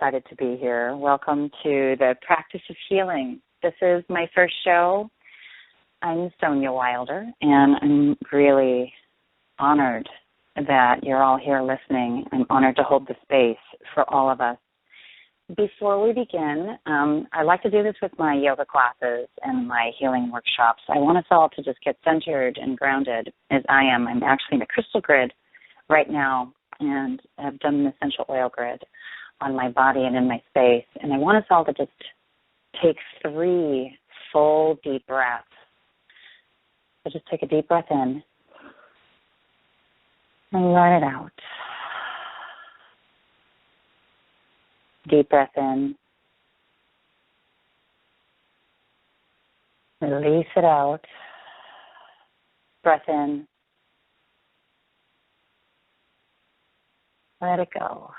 excited to be here. Welcome to the Practice of Healing. This is my first show. I'm Sonya Wilder, and I'm really honored that you're all here listening. I'm honored to hold the space for all of us. Before we begin, I like to do this with my yoga classes and my healing workshops. I want us all to just get centered and grounded as I am. I'm actually in a crystal grid right now, and I've done an essential oil grid on my body and in my space. And I want us all to just take 3 full deep breaths. So just take a deep breath in and let it out. Deep breath in. Release it out. Breath in. Let it go.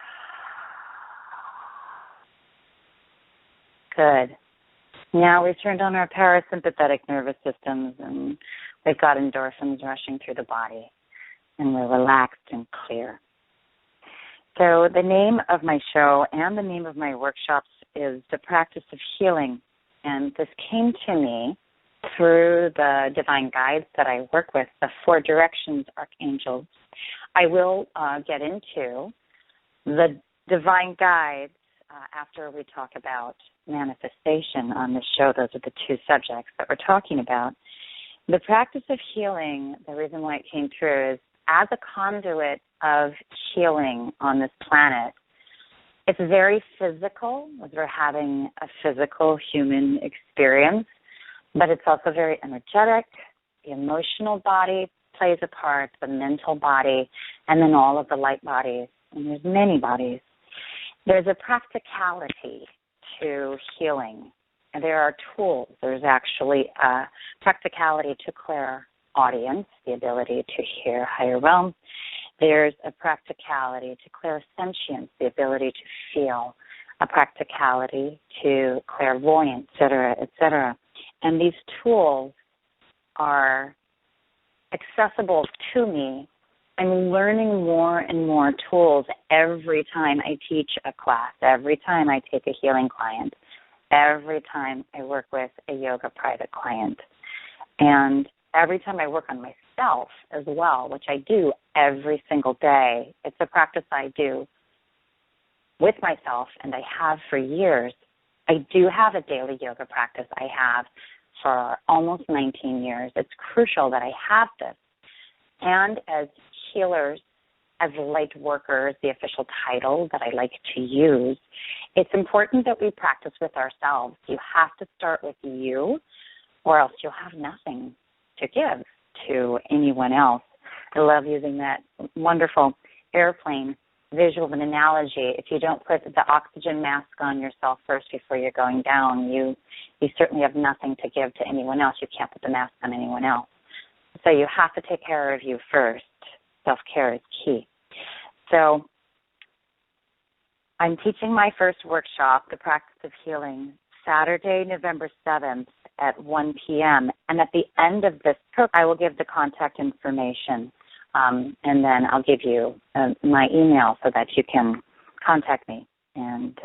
Good. Now we've turned on our parasympathetic nervous systems and we've got endorphins rushing through the body and we're relaxed and clear. So the name of my show and the name of my workshops is The Practice of Healing, and this came to me through the divine guides that I work with, the 4 Directions Archangels. I will get into the divine guides after we talk about manifestation on this show. Those are the 2 subjects that we're talking about. The practice of healing, the reason why it came through is as a conduit of healing on this planet, it's very physical, as we're having a physical human experience, but it's also very energetic. The emotional body plays a part, the mental body, and then all of the light bodies. And there's many bodies. There's a practicality to healing. And there are tools. There's actually a practicality to clairaudience, the ability to hear higher realm. There's a practicality to clairsentience, the ability to feel, a practicality to clairvoyance, et cetera, et cetera. And these tools are accessible to me. I'm learning more and more tools every time I teach a class, every time I take a healing client, every time I work with a yoga private client. And every time I work on myself as well, which I do every single day. It's a practice I do with myself, and I have for years. I do have a daily yoga practice I have for almost 19 years. It's crucial that I have this. And as healers, as light workers, the official title that I like to use, it's important that we practice with ourselves. You have to start with you, or else you'll have nothing to give to anyone else. I love using that wonderful airplane visual of an analogy. If you don't put the oxygen mask on yourself first before you're going down, you certainly have nothing to give to anyone else. You can't put the mask on anyone else. So you have to take care of you first. Self-care is key. So I'm teaching my first workshop, The Practice of Healing, Saturday, November 7th at 1 p.m. And at the end of this program, I will give the contact information, and then I'll give you my email so that you can contact me and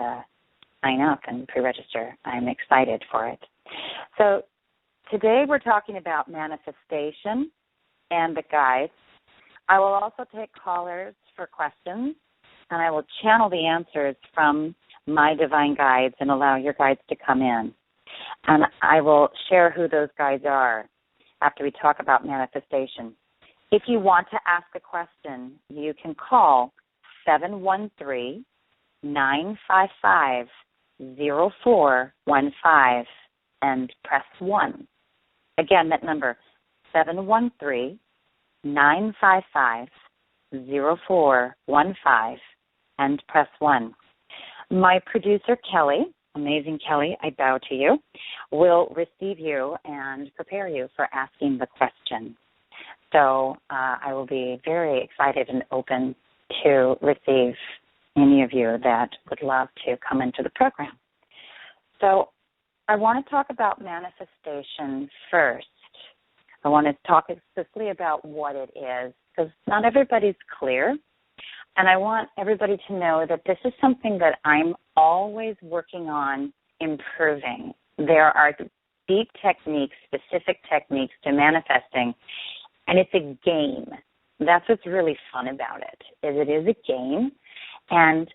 sign up and pre-register. I'm excited for it. So today we're talking about manifestation and the guides. I will also take callers for questions, and I will channel the answers from my divine guides and allow your guides to come in. And I will share who those guides are after we talk about manifestation. If you want to ask a question, you can call 713-955-0415 and press 1. Again, that number, 713-955-0415 and press 1. My producer, Kelly, amazing Kelly, I bow to you, will receive you and prepare you for asking the question. So I will be very excited and open to receive any of you that would love to come into the program. So I want to talk about manifestation first. I want to talk explicitly about what it is, because not everybody's clear. And I want everybody to know that this is something that I'm always working on improving. There are deep techniques, specific techniques to manifesting, and it's a game. That's what's really fun about it, is it is a game, and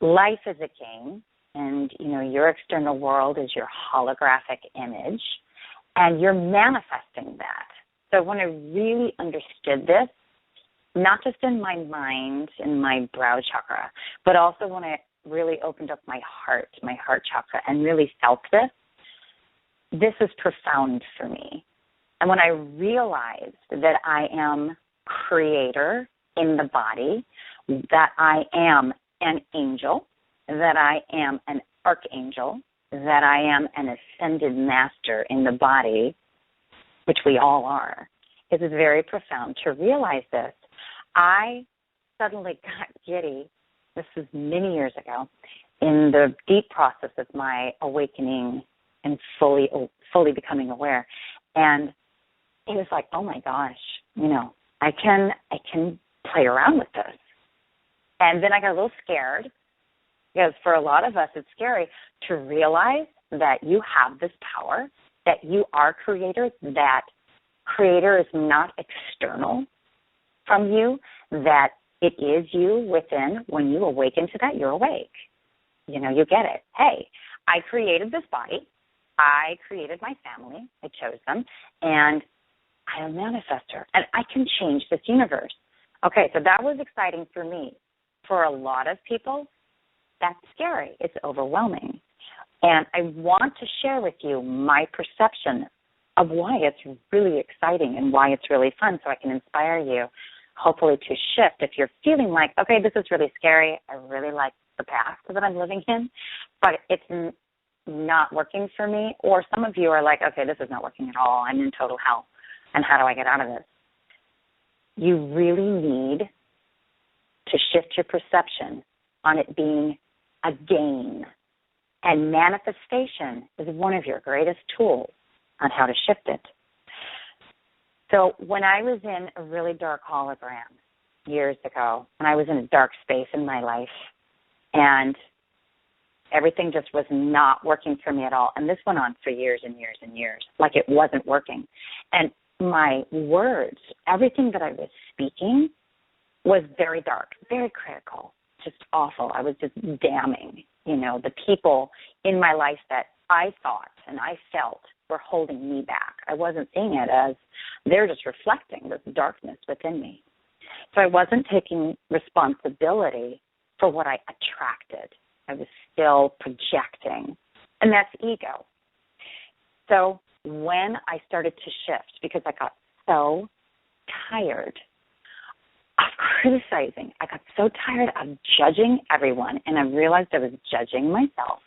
life is a game, and, you know, your external world is your holographic image, and you're manifesting that. So when I really understood this, not just in my mind, in my brow chakra, but also when I really opened up my heart chakra, and really felt this is profound for me. And when I realized that I am creator in the body, that I am an angel, that I am an archangel, that I am an ascended master in the body, which we all are, it is very profound to realize this. I suddenly got giddy, this was many years ago, in the deep process of my awakening and fully becoming aware. And it was like, oh my gosh, you know, I can play around with this. And then I got a little scared, because for a lot of us it's scary to realize that you have this power, that you are creator, that creator is not external from you, that it is you within. When you awaken to that, you're awake. You know, you get it. Hey, I created this body. I created my family. I chose them. And I am a manifestor. And I can change this universe. Okay, so that was exciting for me. For a lot of people, that's scary. It's overwhelming. And I want to share with you my perception of why it's really exciting and why it's really fun, so I can inspire you, hopefully, to shift. If you're feeling like, okay, this is really scary, I really like the path that I'm living in, but it's not working for me, or some of you are like, okay, this is not working at all, I'm in total hell, and how do I get out of this? You really need to shift your perception on it being a game. And manifestation is one of your greatest tools on how to shift it. So when I was in a really dark hologram years ago, when I was in a dark space in my life, and everything just was not working for me at all, and this went on for years and years and years, like it wasn't working. And my words, everything that I was speaking was very dark, very critical, just awful. I was just damning, you know, the people in my life that I thought and I felt were holding me back. I wasn't seeing it as they're just reflecting this darkness within me. So I wasn't taking responsibility for what I attracted. I was still projecting, and that's ego. So when I started to shift, because I got so tired of criticizing, I got so tired of judging everyone, and I realized I was judging myself.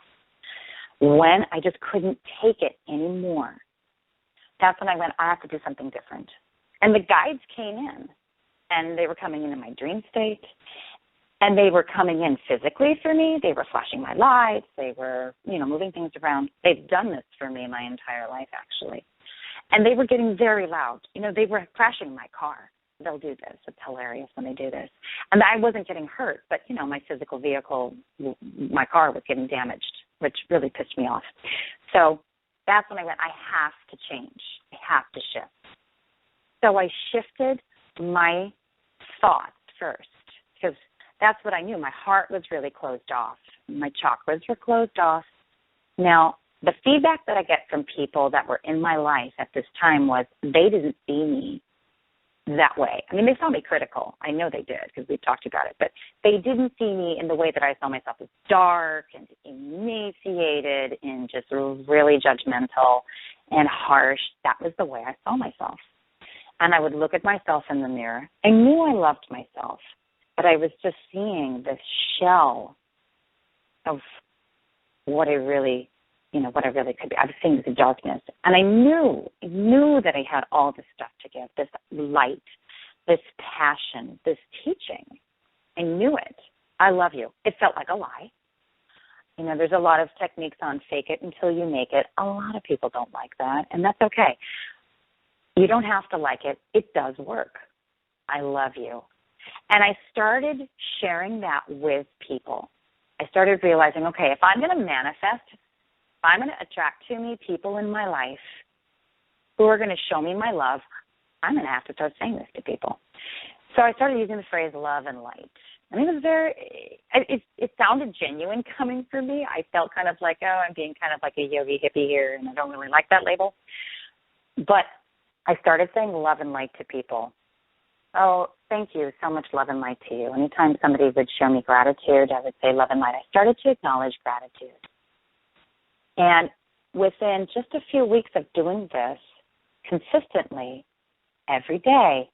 When I just couldn't take it anymore, that's when I went, I have to do something different. And the guides came in, and they were coming into my dream state, and they were coming in physically for me. They were flashing my lights. They were, you know, moving things around. They've done this for me my entire life, actually. And they were getting very loud. You know, they were crashing my car. They'll do this. It's hilarious when they do this. And I wasn't getting hurt, but, you know, my physical vehicle, my car was getting damaged, which really pissed me off. So that's when I went, I have to change. I have to shift. So I shifted my thoughts first, because that's what I knew. My heart was really closed off. My chakras were closed off. Now, the feedback that I get from people that were in my life at this time was they didn't see me that way. I mean, they saw me critical. I know they did, because we've talked about it. But they didn't see me in the way that I saw myself, as dark and emaciated and just really judgmental and harsh. That was the way I saw myself. And I would look at myself in the mirror. I knew I loved myself, but I was just seeing this shell of what I really, you know, what I really could be. I was seeing the darkness. And I knew that I had all this stuff to give, this light, this passion, this teaching. I knew it. I love you. It felt like a lie. You know, there's a lot of techniques on fake it until you make it. A lot of people don't like that, and that's okay. You don't have to like it. It does work. I love you. And I started sharing that with people. I started realizing, okay, if I'm going to manifest, if I'm going to attract to me people in my life who are going to show me my love, I'm going to have to start saying this to people. So I started using the phrase love and light. I mean, it sounded genuine coming from me. I felt kind of like, oh, I'm being kind of like a yogi hippie here, and I don't really like that label. But I started saying love and light to people. Oh, thank you, so much love and light to you. Anytime somebody would show me gratitude, I would say love and light. I started to acknowledge gratitude. And within just a few weeks of doing this consistently, every day,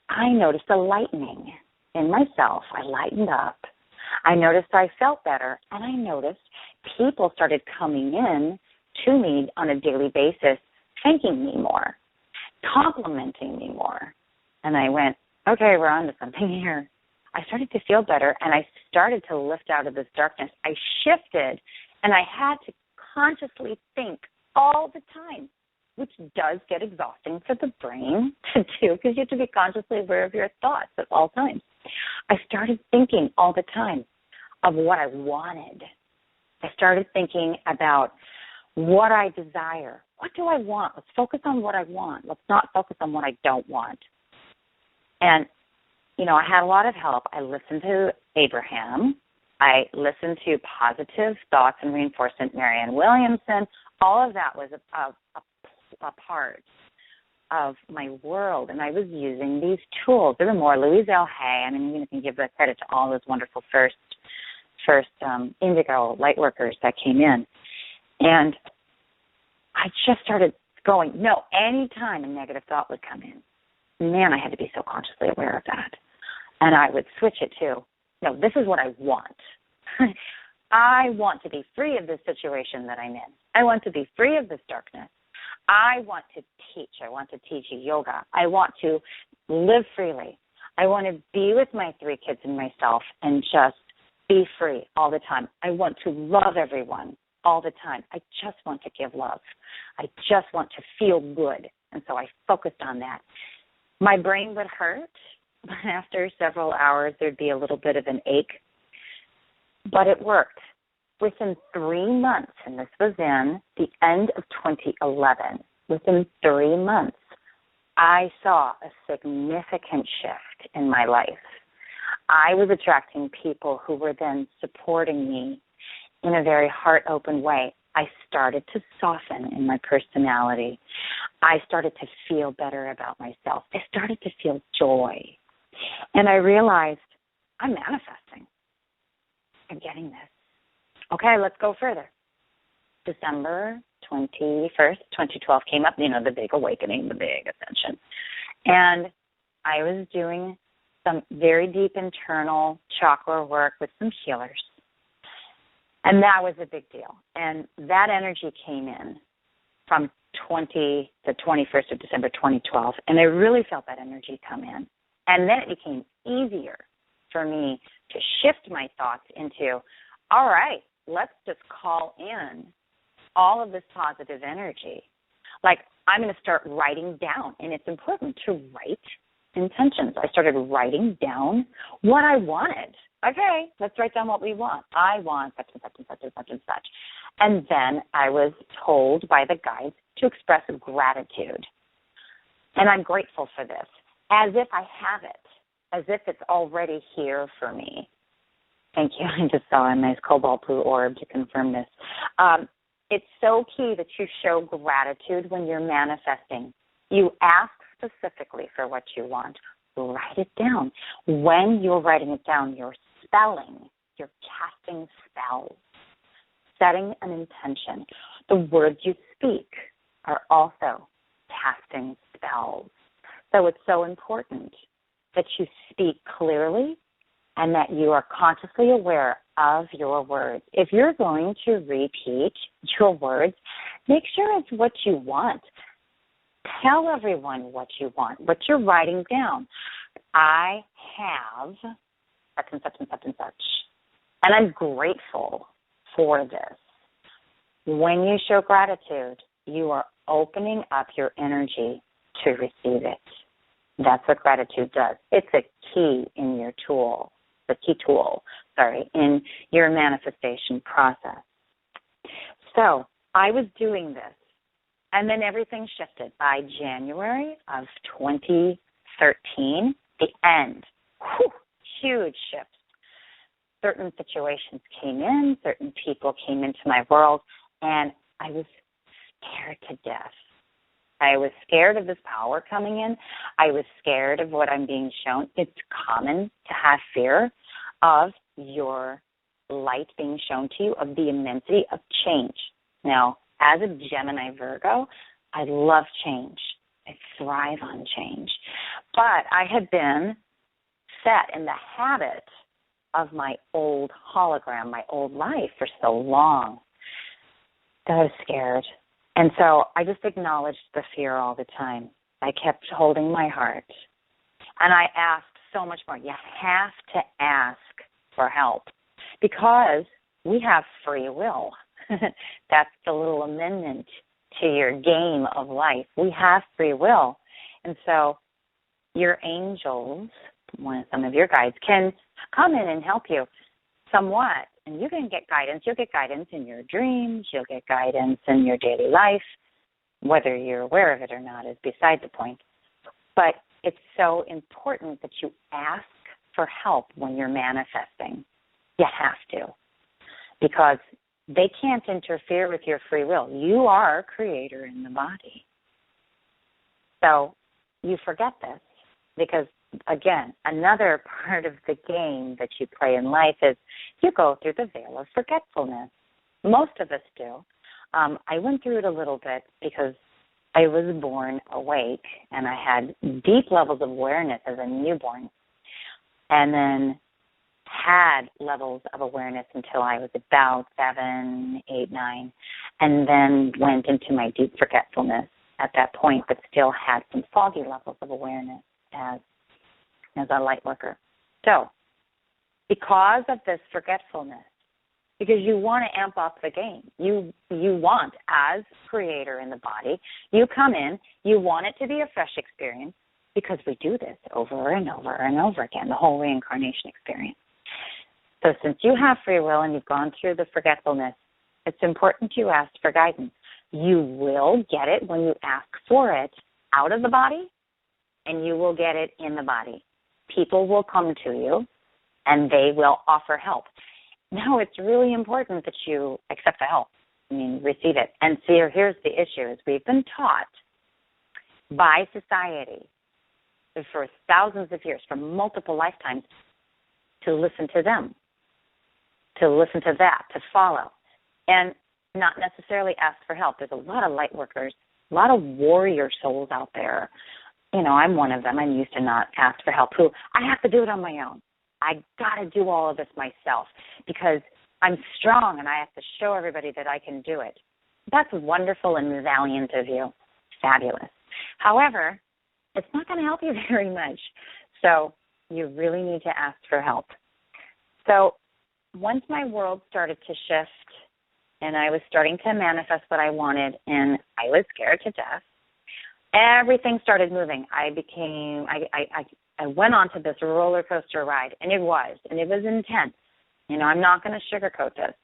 I noticed a lightening in myself. I lightened up. I noticed I felt better, and I noticed people started coming in to me on a daily basis, thanking me more, complimenting me more. And I went, okay, we're on to something here. I started to feel better, and I started to lift out of this darkness. I shifted, and I had to consciously think all the time, which does get exhausting for the brain to do because you have to be consciously aware of your thoughts at all times. I started thinking all the time of what I wanted. I started thinking about what I desire. What do I want? Let's focus on what I want. Let's not focus on what I don't want. And, you know, I had a lot of help. I listened to Abraham. I listened to Positive Thoughts and Reinforcement, Marianne Williamson. All of that was a part of my world, and I was using these tools. There were more. Louise L. Hay, I mean, you can give the credit to all those wonderful first indigo light workers that came in. And I just started going, no, any time a negative thought would come in, man, I had to be so consciously aware of that. And I would switch it to, no, this is what I want. I want to be free of this situation that I'm in. I want to be free of this darkness. I want to teach. I want to teach yoga. I want to live freely. I want to be with my 3 kids and myself and just be free all the time. I want to love everyone all the time. I just want to give love. I just want to feel good. And so I focused on that. My brain would hurt. After several hours, there'd be a little bit of an ache. But it worked. Within 3 months, and this was in the end of 2011, within 3 months, I saw a significant shift in my life. I was attracting people who were then supporting me in a very heart-open way. I started to soften in my personality. I started to feel better about myself. I started to feel joy. And I realized I'm manifesting. I'm getting this. Okay, let's go further. December 21st, 2012 came up, you know, the big awakening, the big ascension. And I was doing some very deep internal chakra work with some healers. And that was a big deal. And that energy came in from the 21st of December 2012. And I really felt that energy come in. And then it became easier for me to shift my thoughts into, all right, let's just call in all of this positive energy. Like, I'm going to start writing down, and it's important to write intentions. I started writing down what I wanted. Okay, let's write down what we want. I want such and such and such and such and such. And then I was told by the guides to express gratitude. And I'm grateful for this, as if I have it, as if it's already here for me. Thank you. I just saw a nice cobalt blue orb to confirm this. It's so key that you show gratitude when you're manifesting. You ask specifically for what you want. Write it down. When you're writing it down, you're spelling. You're casting spells, setting an intention. The words you speak are also casting spells. So it's so important that you speak clearly and that you are consciously aware of your words. If you're going to repeat your words, make sure it's what you want. Tell everyone what you want, what you're writing down. I have such and such and such and such, and I'm grateful for this. When you show gratitude, you are opening up your energy to receive it. That's what gratitude does. It's a key in your tool, in your manifestation process. So I was doing this, and then everything shifted. By January of 2013, the end, huge shifts. Certain situations came in, certain people came into my world, and I was scared to death. I was scared of this power coming in. I was scared of what I'm being shown. It's common to have fear of your light being shown to you, of the immensity of change. Now, as a Gemini Virgo, I love change. I thrive on change. But I had been set in the habit of my old hologram, my old life for so long that I was scared. And so I just acknowledged the fear all the time. I kept holding my heart. And I asked so much more. You have to ask for help because we have free will. That's the little amendment to your game of life. We have free will. And so your angels, some of your guides, can come in and help you somewhat. And you can get guidance. You'll get guidance in your dreams. You'll get guidance in your daily life. Whether you're aware of it or not is beside the point. But it's so important that you ask for help when you're manifesting. You have to. Because they can't interfere with your free will. You are a creator in the body. So you forget this because, again, another part of the game that you play in life is you go through the veil of forgetfulness. Most of us do. I went through it a little bit because I was born awake and I had deep levels of awareness as a newborn, and then had levels of awareness until I was about 7, 8, 9, and then went into my deep forgetfulness at that point, but still had some foggy levels of awareness as a light worker. So, because of this forgetfulness, because you want to amp up the game, you want, as creator in the body, you come in, you want it to be a fresh experience, because we do this over and over and over again, the whole reincarnation experience. So since you have free will and you've gone through the forgetfulness, it's important you ask for guidance. You will get it when you ask for it out of the body, and you will get it in the body. People will come to you, and they will offer help. Now, it's really important that you accept the help. Receive it. And see, here's the issue, is we've been taught by society for thousands of years, for multiple lifetimes, to listen to them, to listen to that, to follow, and not necessarily ask for help. There's a lot of light workers, a lot of warrior souls out there. I'm one of them. I'm used to not ask for help. I have to do it on my own. I got to do all of this myself because I'm strong and I have to show everybody that I can do it. That's wonderful and valiant of you. Fabulous. However, it's not going to help you very much. So you really need to ask for help. So once my world started to shift and I was starting to manifest what I wanted and I was scared to death, everything started moving. I went on to this roller coaster ride, and it was intense. I'm not going to sugarcoat this.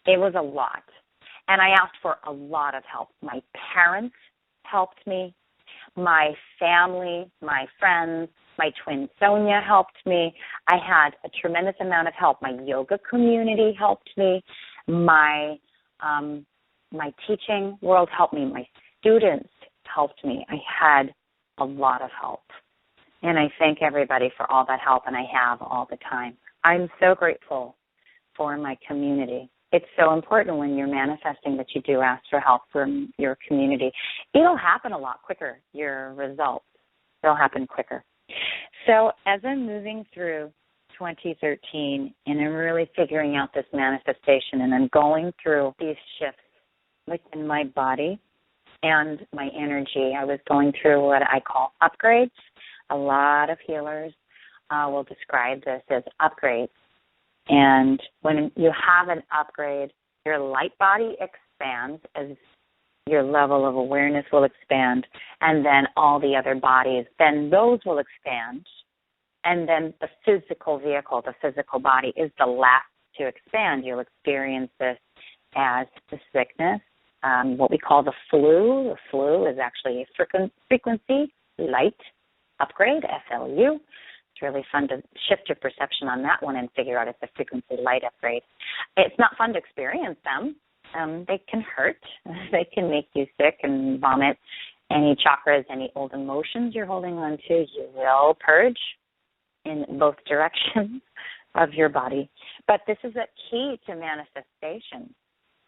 It was a lot. And I asked for a lot of help. My parents helped me. My family, my friends, my twin Sonya helped me. I had a tremendous amount of help. My yoga community helped me. My teaching world helped me. My students helped me. I had a lot of help. And I thank everybody for all that help, and I have all the time. I'm so grateful for my community. It's so important when you're manifesting that you do ask for help from your community. It'll happen a lot quicker, your results. They'll happen quicker. So as I'm moving through 2013 and I'm really figuring out this manifestation and I'm going through these shifts within my body and my energy, I was going through what I call upgrades. A lot of healers will describe this as upgrades. And when you have an upgrade, your light body expands as your level of awareness will expand, and then all the other bodies, then those will expand, and then the physical vehicle, the physical body, is the last to expand. You'll experience this as the sickness, what we call the flu. The flu is actually a frequency light upgrade, FLU. It's really fun to shift your perception on that one and figure out it's a frequency light upgrade. It's not fun to experience them. They can hurt. They can make you sick and vomit. Any chakras, any old emotions you're holding on to, you will purge in both directions of your body. But this is a key to manifestation.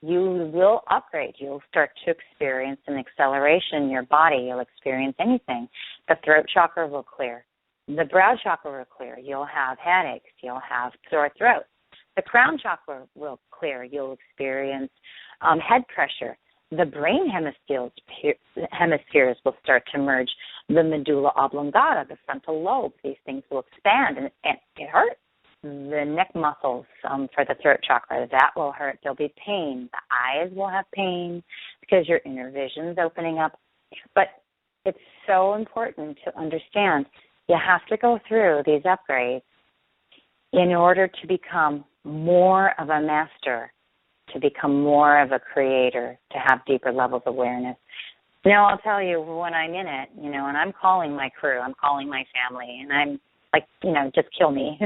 You will upgrade. You'll start to experience an acceleration in your body. You'll experience anything. The throat chakra will clear. The brow chakra will clear. You'll have headaches. You'll have sore throat. The crown chakra will clear. You'll experience head pressure. The brain hemispheres will start to merge. The medulla oblongata, the frontal lobe, these things will expand, and it hurts. The neck muscles for the throat chakra, that will hurt. There'll be pain. The eyes will have pain because your inner vision's opening up. But it's so important to understand you have to go through these upgrades in order to become more of a master, to become more of a creator, to have deeper levels of awareness. I'll tell you, when I'm in it, and I'm calling my crew, I'm calling my family, and I'm like, just kill me.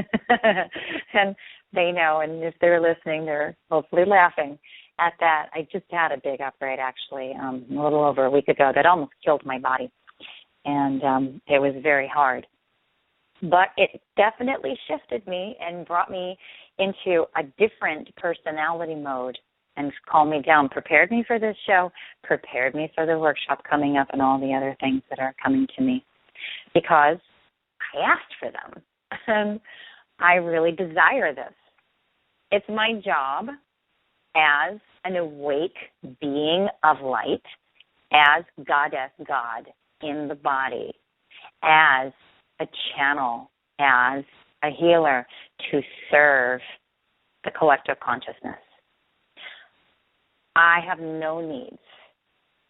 And they know, and if they're listening, they're hopefully laughing at that. I just had a big upgrade, actually, a little over a week ago that almost killed my body. And it was very hard. But it definitely shifted me and brought me into a different personality mode and calmed me down, prepared me for this show, prepared me for the workshop coming up and all the other things that are coming to me, because I asked for them. And I really desire this. It's my job as an awake being of light, as Goddess God in the body, as a channel, as a healer, to serve the collective consciousness. I have no needs.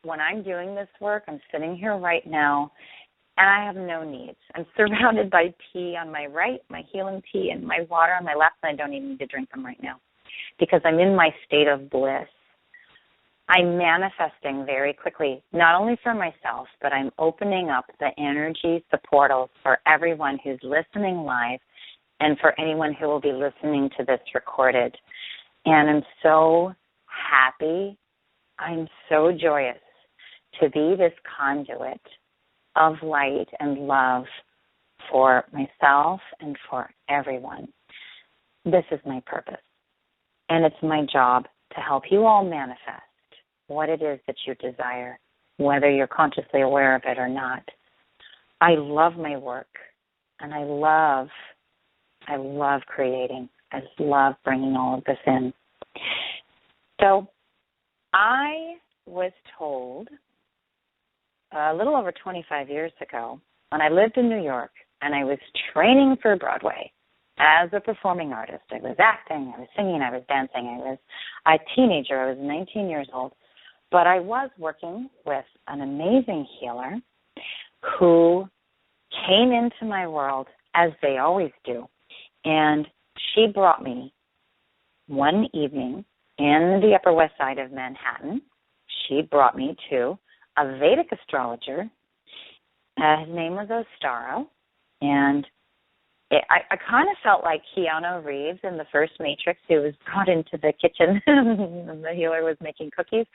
When I'm doing this work, I'm sitting here right now, and I have no needs. I'm surrounded by tea on my right, my healing tea, and my water on my left, and I don't even need to drink them right now because I'm in my state of bliss. I'm manifesting very quickly, not only for myself, but I'm opening up the energies, the portals for everyone who's listening live and for anyone who will be listening to this recorded. And I'm so happy, I'm so joyous to be this conduit of light and love for myself and for everyone. This is my purpose. And it's my job to help you all manifest what it is that you desire, whether you're consciously aware of it or not. I love my work, and I love creating. I love bringing all of this in. So I was told a little over 25 years ago when I lived in New York and I was training for Broadway as a performing artist. I was acting, I was singing, I was dancing. I was a teenager. I was 19 years old. But I was working with an amazing healer who came into my world, as they always do. And she brought me one evening in the Upper West Side of Manhattan. She brought me to a Vedic astrologer. His name was Ostaro. And I kind of felt like Keanu Reeves in the first Matrix, who was brought into the kitchen and the healer was making cookies.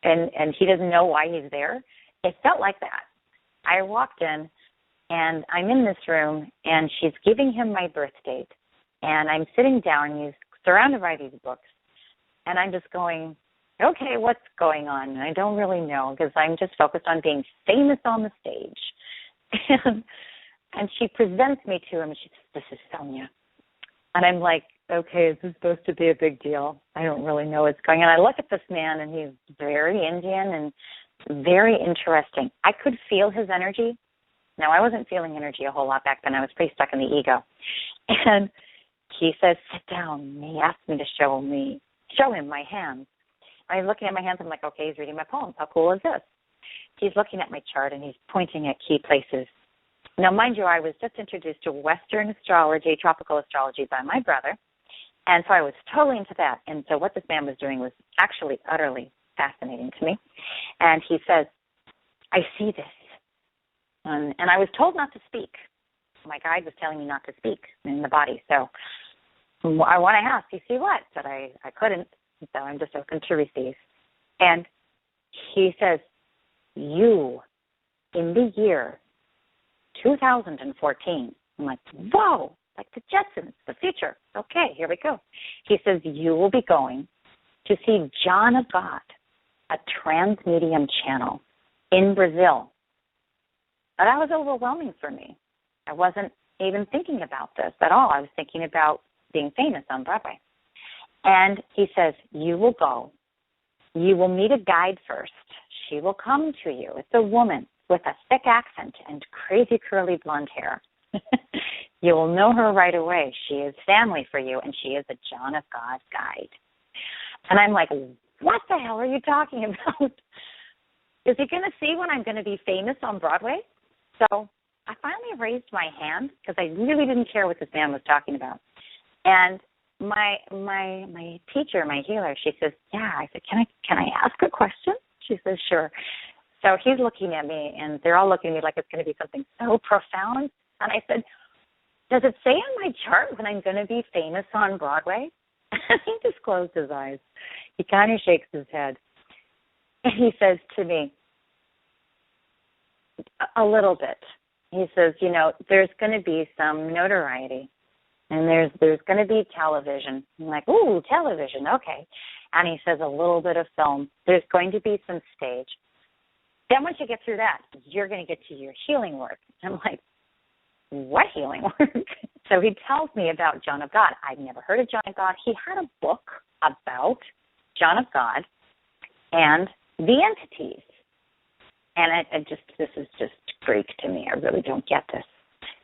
And he doesn't know why he's there. It felt like that. I walked in, and I'm in this room, and she's giving him my birth date. And I'm sitting down, and he's surrounded by these books. And I'm just going, okay, what's going on? And I don't really know because I'm just focused on being famous on the stage. And she presents me to him, and she says, this is Sonya. And I'm like, okay, is this supposed to be a big deal? I don't really know what's going on. I look at this man, and he's very Indian and very interesting. I could feel his energy. Now, I wasn't feeling energy a whole lot back then. I was pretty stuck in the ego. And he says, sit down. And he asked me to show him my hands. I'm looking at my hands. I'm like, okay, he's reading my poems. How cool is this? He's looking at my chart, and he's pointing at key places. Now, mind you, I was just introduced to Western astrology, tropical astrology by my brother, and so I was totally into that. And so what this man was doing was actually utterly fascinating to me. And he says, I see this. And I was told not to speak. My guide was telling me not to speak in the body. So I want to ask, you see what? But I couldn't. So I'm just open to receive. And he says, you, in the year 2014. I'm like, whoa, like the Jetsons, the future. Okay, here we go. He says, you will be going to see John of God, a transmedium channel in Brazil. But that was overwhelming for me. I wasn't even thinking about this at all. I was thinking about being famous on Broadway. And he says, you will go. You will meet a guide first. She will come to you. It's a woman with a thick accent and crazy curly blonde hair. You will know her right away. She is family for you, and she is a John of God guide. And I'm like, what the hell are you talking about? Is he going to see when I'm going to be famous on Broadway? So I finally raised my hand because I really didn't care what this man was talking about. And my teacher, my healer, she says, yeah. I said, can I ask a question? She says, sure. So he's looking at me, and they're all looking at me like it's going to be something so profound. And I said, does it say on my chart when I'm going to be famous on Broadway? He just closed his eyes. He kind of shakes his head. And he says to me, a little bit. He says, there's going to be some notoriety, and there's going to be television. I'm like, ooh, television, okay. And he says a little bit of film. There's going to be some stage. Then once you get through that, you're going to get to your healing work. I'm like, what healing work? So he tells me about John of God. I've never heard of John of God. He had a book about John of God and the entities. And this is just Greek to me. I really don't get this.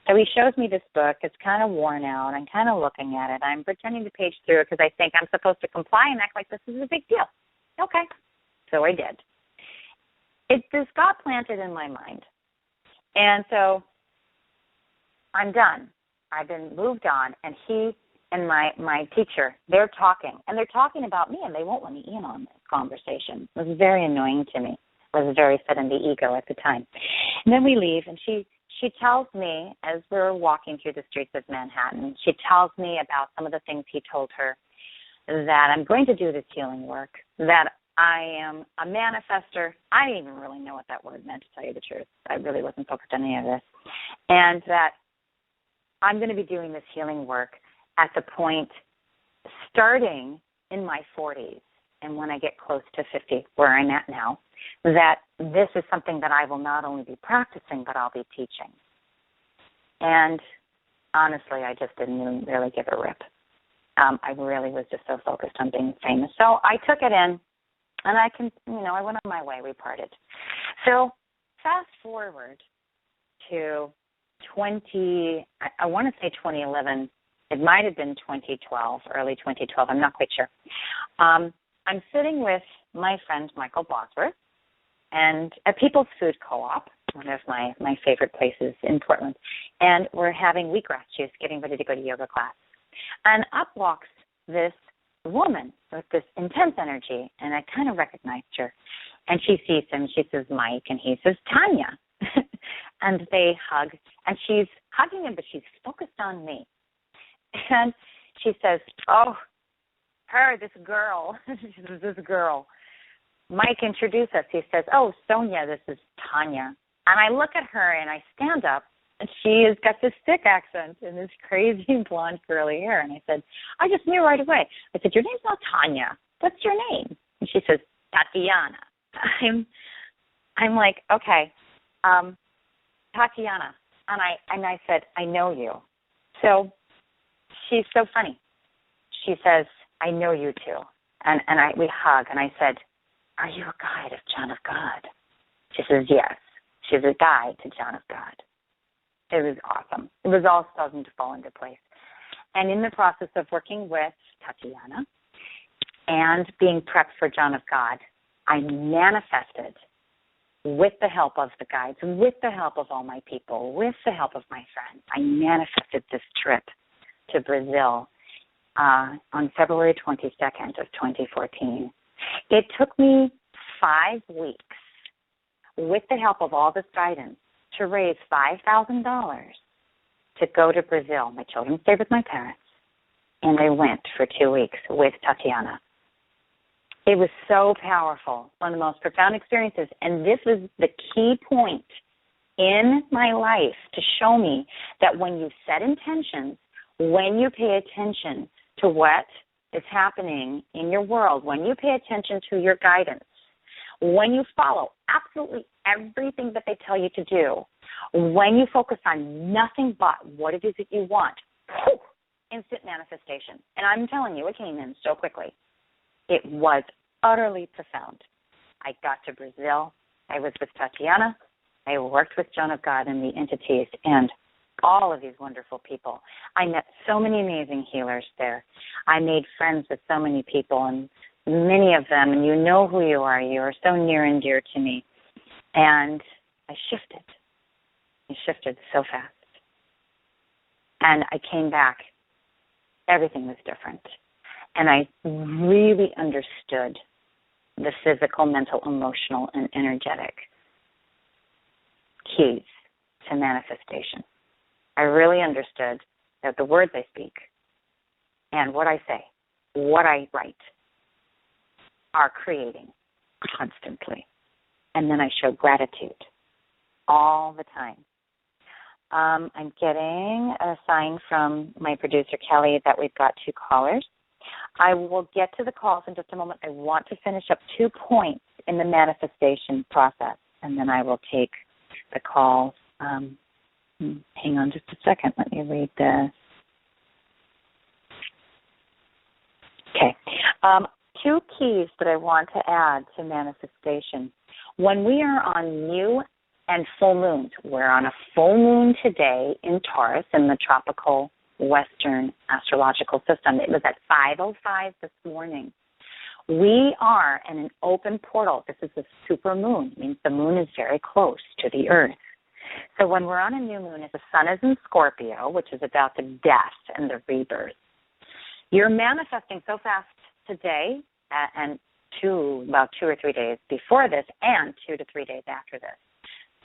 So he shows me this book. It's kind of worn out. I'm kind of looking at it. I'm pretending to page through it because I think I'm supposed to comply and act like this is a big deal. Okay. So I did. This got planted in my mind. And so I'm done. I've been moved on. And he and my teacher, they're talking. And they're talking about me, and they won't let me in on this conversation. It was very annoying to me. I was very set in the ego at the time. And then we leave, and she tells me, as we're walking through the streets of Manhattan, she tells me about some of the things he told her, that I'm going to do this healing work, that I am a manifester. I didn't even really know what that word meant, to tell you the truth. I really wasn't focused on any of this. And that I'm going to be doing this healing work at the point starting in my 40s, and when I get close to 50, where I'm at now, that this is something that I will not only be practicing, but I'll be teaching. And honestly, I just didn't really give a rip. I really was just so focused on being famous. So I took it in, and I went on my way. We parted. So fast forward to I want to say 2011. It might have been 2012, early 2012. I'm not quite sure. I'm sitting with my friend Michael Bosworth and at People's Food Co-op, one of my favorite places in Portland, and we're having wheatgrass juice, getting ready to go to yoga class. And up walks this woman with this intense energy, and I kind of recognized her. And she sees him. She says, Mike, and he says, Tanya. And they hug, and she's hugging him, but she's focused on me. And she says, oh, this girl. She says, this girl. Mike, introduce us. He says, oh, Sonya, this is Tanya. And I look at her, and I stand up, and she has got this thick accent and this crazy blonde curly hair. And I said, I just knew right away. I said, your name's not Tanya. What's your name? And she says, Tatiana. I'm like, okay, Tatiana. And I said, I know you. So she's so funny. She says, I know you too. And we hug, and I said, are you a guide of John of God? She says, yes. She's a guide to John of God. It was awesome. It was all starting to fall into place. And in the process of working with Tatiana, and being prepped for John of God, I manifested with the help of the guides, with the help of all my people, with the help of my friends. I manifested this trip to Brazil on February 22nd of 2014. It took me 5 weeks with the help of all this guidance to raise $5,000 to go to Brazil. My children stayed with my parents, and I went for 2 weeks with Tatiana. It was so powerful, one of the most profound experiences, and this is the key point in my life to show me that when you set intentions, when you pay attention to what is happening in your world, when you pay attention to your guidance, when you follow absolutely everything that they tell you to do, when you focus on nothing but what it is that you want, instant manifestation. And I'm telling you, it came in so quickly. It was utterly profound. I got to Brazil. I was with Tatiana. I worked with John of God and the entities and all of these wonderful people. I met so many amazing healers there. I made friends with so many people, and many of them, and you know who you are so near and dear to me. And I shifted. I shifted so fast. And I came back. Everything was different. And I really understood the physical, mental, emotional, and energetic keys to manifestation. I really understood that the words I speak and what I say, what I write, are creating constantly. And then I show gratitude all the time. I'm getting a sign from my producer, Kelly, that we've got 2 callers. I will get to the calls in just a moment. I want to finish up 2 points in the manifestation process, and then I will take the calls. Hang on just a second. Let me read this. Okay. 2 keys that I want to add to manifestation. When we are on new and full moons, we're on a full moon today in Taurus in the tropical Western astrological system. It was at 5:05 this morning. We are in an open portal. This is a super moon. It means the moon is very close to the earth. So when we're on a new moon, the sun is in Scorpio, which is about the death and the rebirth. You're manifesting so fast today and about 2 or 3 days before this and 2 to 3 days after this.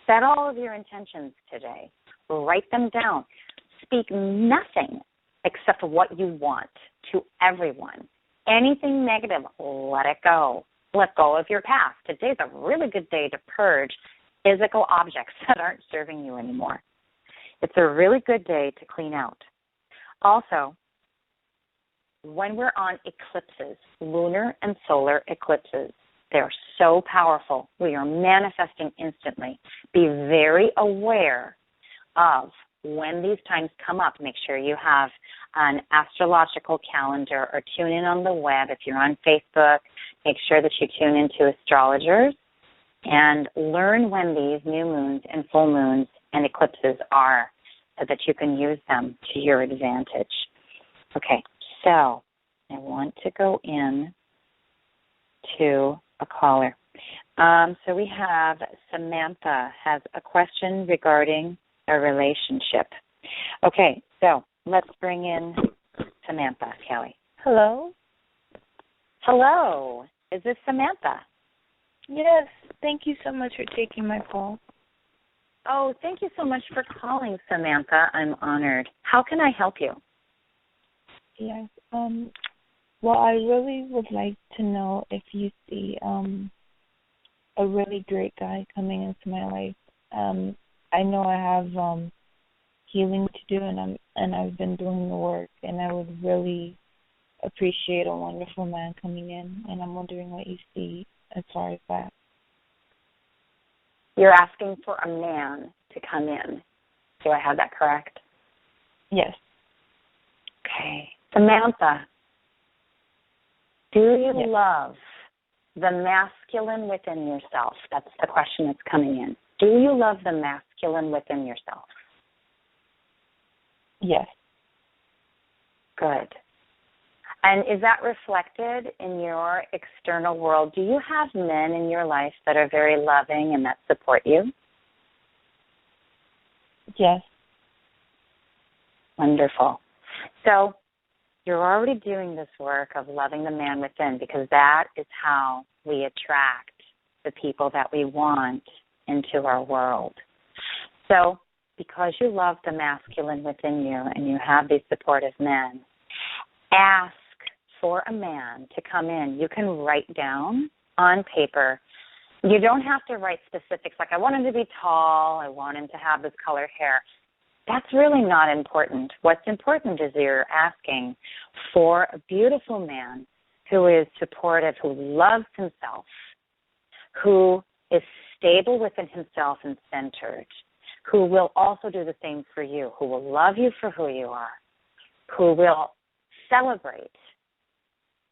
Set all of your intentions today. Write them down. Speak nothing except what you want to everyone. Anything negative, let it go. Let go of your past. Today's a really good day to purge physical objects that aren't serving you anymore. It's a really good day to clean out. Also, when we're on eclipses, lunar and solar eclipses, they're so powerful. We are manifesting instantly. Be very aware of when these times come up. Make sure you have an astrological calendar or tune in on the web. If you're on Facebook, make sure that you tune into astrologers and learn when these new moons and full moons and eclipses are so that you can use them to your advantage. Okay, so I want to go in to a caller. So we have Samantha has a question regarding a relationship. Okay, so let's bring in Samantha, Kelly. Hello? Hello. Is this Samantha? Yes. Thank you so much for taking my call. Oh, thank you so much for calling, Samantha. I'm honored. How can I help you? Yes. Well, I really would like to know if you see a really great guy coming into my life. I know I have healing to do, and I've been doing the work, and I would really appreciate a wonderful man coming in, and I'm wondering what you see as far as that. You're asking for a man to come in. Do I have that correct? Yes. Okay. Samantha, do you love the masculine within yourself? That's the question that's coming in. Do you love the masculine within yourself? Yes. Good. And is that reflected in your external world? Do you have men in your life that are very loving and that support you? Yes. Wonderful. So you're already doing this work of loving the man within, because that is how we attract the people that we want into our world. So because you love the masculine within you and you have these supportive men, ask for a man to come in. You can write down on paper. You don't have to write specifics like, I want him to be tall, I want him to have this color hair. That's really not important. What's important is you're asking for a beautiful man who is supportive, who loves himself, who is stable within himself and centered, who will also do the same for you, who will love you for who you are, who will celebrate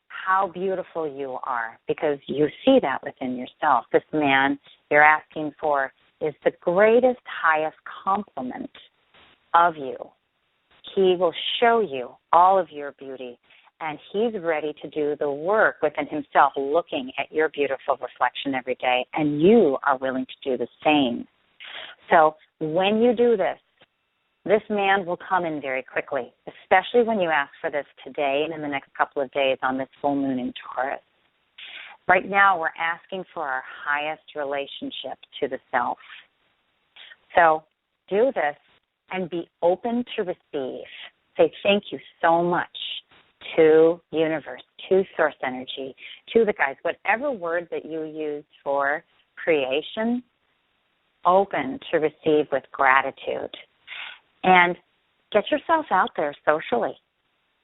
how beautiful you are, because you see that within yourself. This man you're asking for is the greatest, highest compliment of you. He will show you all of your beauty, and he's ready to do the work within himself, looking at your beautiful reflection every day, and you are willing to do the same. So when you do this man will come in very quickly, especially when you ask for this today and in the next couple of days on this full moon in Taurus. Right now, we're asking for our highest relationship to the self. So do this and be open to receive. Say thank you so much to universe, to source energy, to the guides, whatever word that you use for creation, open to receive with gratitude. And get yourself out there socially.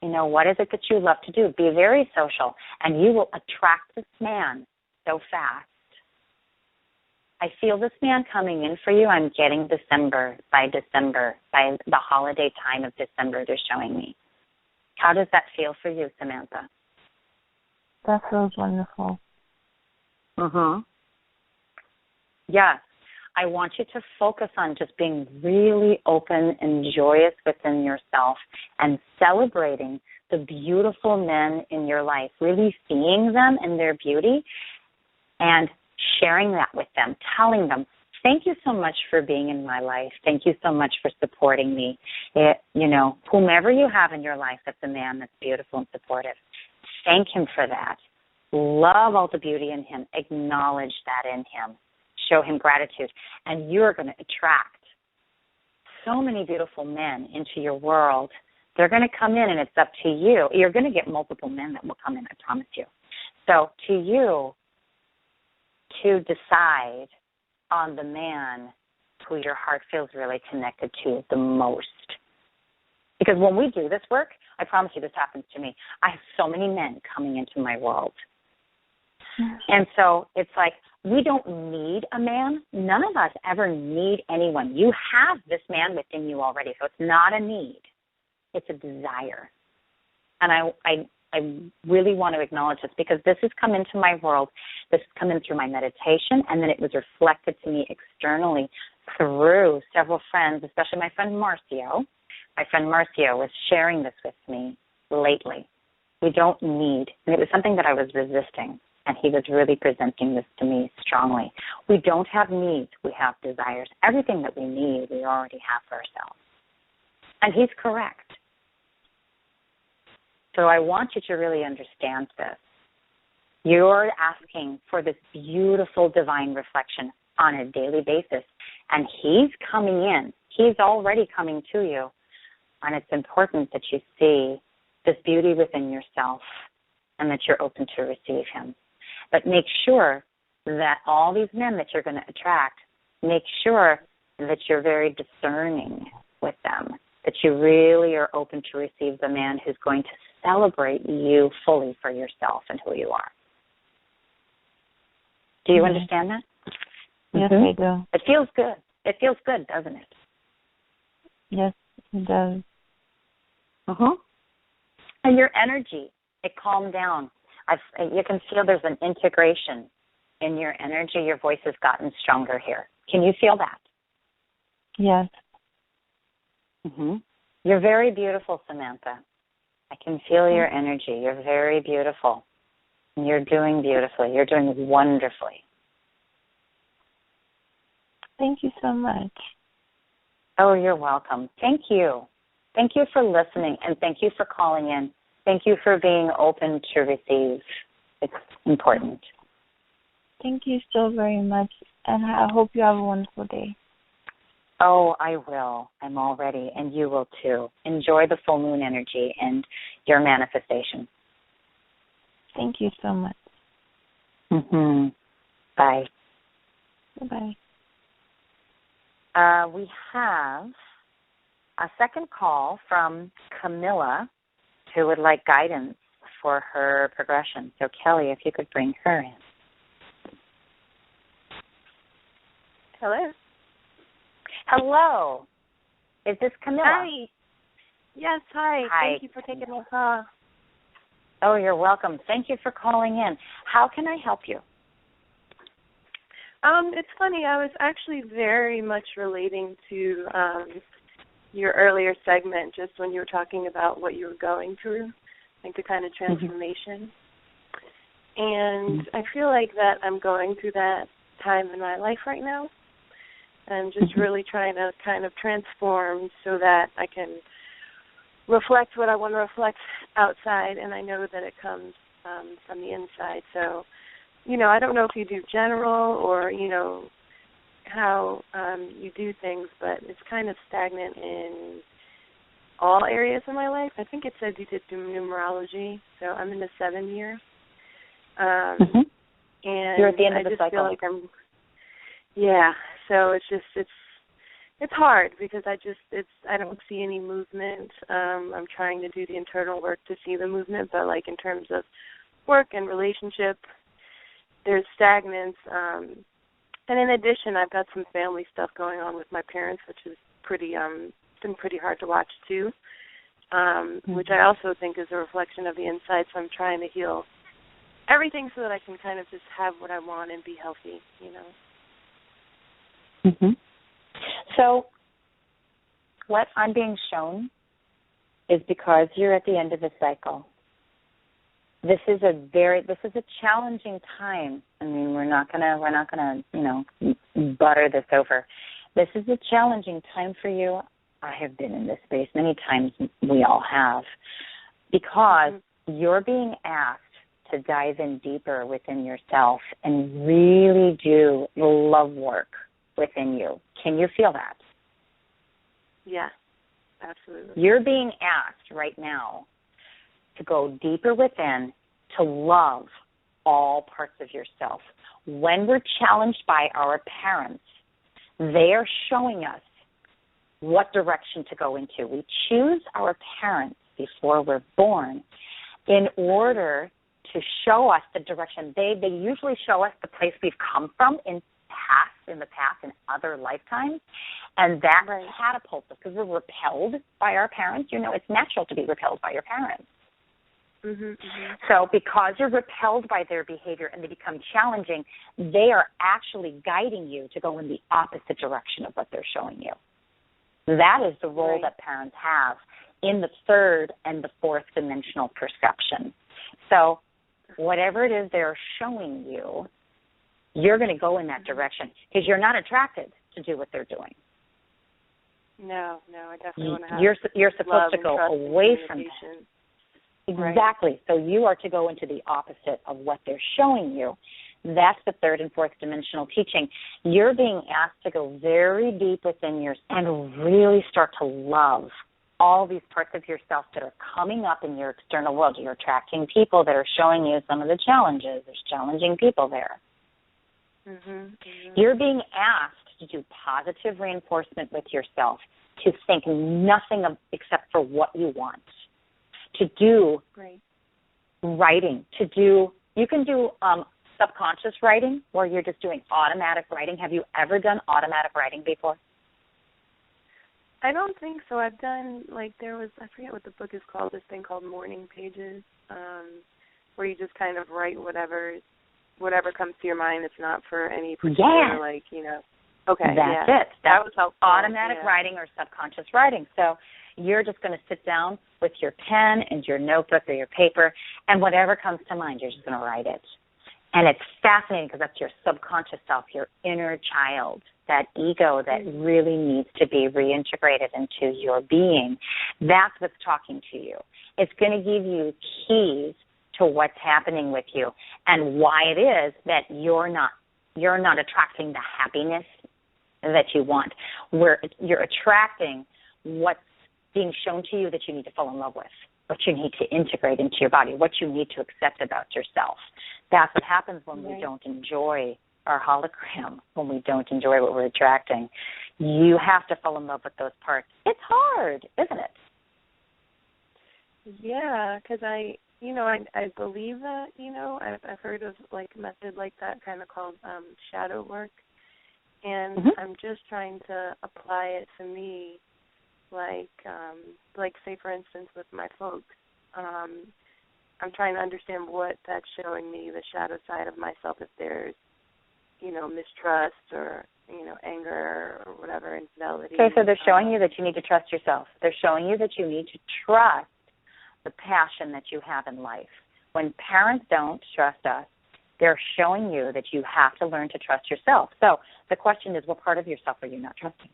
You know, what is it that you love to do? Be very social, and you will attract this man so fast. I feel this man coming in for you. I'm getting by the holiday time of December, they're showing me. How does that feel for you, Samantha? That feels wonderful. Yes. I want you to focus on just being really open and joyous within yourself and celebrating the beautiful men in your life, really seeing them and their beauty and sharing that with them, telling them, thank you so much for being in my life. Thank you so much for supporting me. Whomever you have in your life that's a man that's beautiful and supportive, thank him for that. Love all the beauty in him. Acknowledge that in him. Show him gratitude, and you're going to attract so many beautiful men into your world. They're going to come in, and it's up to you. You're going to get multiple men that will come in, I promise you. So to you to decide on the man who your heart feels really connected to the most. Because when we do this work, I promise you this happens to me. I have so many men coming into my world. And so it's like, we don't need a man. None of us ever need anyone. You have this man within you already, so it's not a need. It's a desire. And I really want to acknowledge this because this has come into my world. This has come in through my meditation, and then it was reflected to me externally through several friends, especially my friend Marcio. My friend Marcio was sharing this with me lately. We don't need, and it was something that I was resisting. And he was really presenting this to me strongly. We don't have needs. We have desires. Everything that we need, we already have for ourselves. And he's correct. So I want you to really understand this. You're asking for this beautiful divine reflection on a daily basis. And he's coming in. He's already coming to you. And it's important that you see this beauty within yourself and that you're open to receive him. But make sure that all these men that you're going to attract, make sure that you're very discerning with them, that you really are open to receive the man who's going to celebrate you fully for yourself and who you are. Do you understand that? Yes, I do. It feels good. It feels good, doesn't it? Yes, it does. And your energy, it calmed down. You can feel there's an integration in your energy. Your voice has gotten stronger here. Can you feel that? Yes. You're very beautiful, Samantha. I can feel your energy. You're very beautiful. And you're doing beautifully. You're doing wonderfully. Thank you so much. Oh, you're welcome. Thank you. Thank you for listening, and thank you for calling in. Thank you for being open to receive. It's important. Thank you so very much, and I hope you have a wonderful day. Oh, I will. I'm all ready, and you will too. Enjoy the full moon energy and your manifestation. Thank you so much. Bye. Bye-bye. We have a second call from Camilla, who would like guidance for her progression. So, Kelly, if you could bring her in. Hello. Hello. Is this Camilla? Hi. Yes, hi. Hi. Thank you for taking my call. Oh, you're welcome. Thank you for calling in. How can I help you? It's funny. I was actually very much relating to your earlier segment, just when you were talking about what you were going through, like the kind of transformation. And I feel like that I'm going through that time in my life right now. I'm just really trying to kind of transform so that I can reflect what I want to reflect outside, and I know that it comes from the inside. So, I don't know if you do general or, how you do things, but it's kind of stagnant in all areas of my life. I think it said you did numerology, so I'm in the 7th year. And you're at the end of the I just cycle. feel like so it's hard because I don't see any movement. I'm trying to do the internal work to see the movement, but like in terms of work and relationship, there's stagnance. And in addition, I've got some family stuff going on with my parents, which is been pretty hard to watch too, which I also think is a reflection of the inside. So I'm trying to heal everything so that I can kind of just have what I want and be healthy, So what I'm being shown is because you're at the end of the cycle. This is a challenging time. I mean, we're not gonna butter this over. This is a challenging time for you. I have been in this space many times. We all have, because you're being asked to dive in deeper within yourself and really do the love work within you. Can you feel that? Yeah, absolutely. You're being asked right now to go deeper within, to love all parts of yourself. When we're challenged by our parents, they are showing us what direction to go into. We choose our parents before we're born in order to show us the direction. They usually show us the place we've come from in the past, in other lifetimes, and that catapults us because we're repelled by our parents. It's natural to be repelled by your parents. So because you're repelled by their behavior and they become challenging, they are actually guiding you to go in the opposite direction of what they're showing you. That is the role that parents have in the 3rd and the 4th dimensional perception. So whatever it is they're showing you, you're going to go in that direction because you're not attracted to do what they're doing. No, I definitely want to have You're supposed to go away from that. Exactly. So you are to go into the opposite of what they're showing you. That's the 3rd and 4th dimensional teaching. You're being asked to go very deep within yourself and really start to love all these parts of yourself that are coming up in your external world. You're attracting people that are showing you some of the challenges. There's challenging people there. You're being asked to do positive reinforcement with yourself, to think nothing except for what you want, to do writing, you can do subconscious writing where you're just doing automatic writing. Have you ever done automatic writing before? I don't think so. I've done, I forget what the book is called, this thing called Morning Pages, where you just kind of write whatever comes to your mind. It's not for any particular, Okay, that's it. That was helpful. Automatic writing or subconscious writing. So you're just going to sit down with your pen and your notebook or your paper, and whatever comes to mind, you're just going to write it. And it's fascinating because that's your subconscious self, your inner child, that ego that really needs to be reintegrated into your being. That's what's talking to you. It's going to give you keys to what's happening with you and why it is that you're not attracting the happiness that you want. You're attracting what's being shown to you that you need to fall in love with, what you need to integrate into your body, what you need to accept about yourself. That's what happens when we don't enjoy our hologram, when we don't enjoy what we're attracting. You have to fall in love with those parts. It's hard, isn't it? Yeah, because I believe that, I've heard of like a method like that kind of called shadow work, and I'm just trying to apply it to me, like say for instance with my folks, I'm trying to understand what that's showing me, the shadow side of myself, if there's, mistrust or, anger or whatever, infidelity. Okay, so they're showing you that you need to trust yourself. They're showing you that you need to trust the passion that you have in life. When parents don't trust us, they're showing you that you have to learn to trust yourself. So the question is, what part of yourself are you not trusting?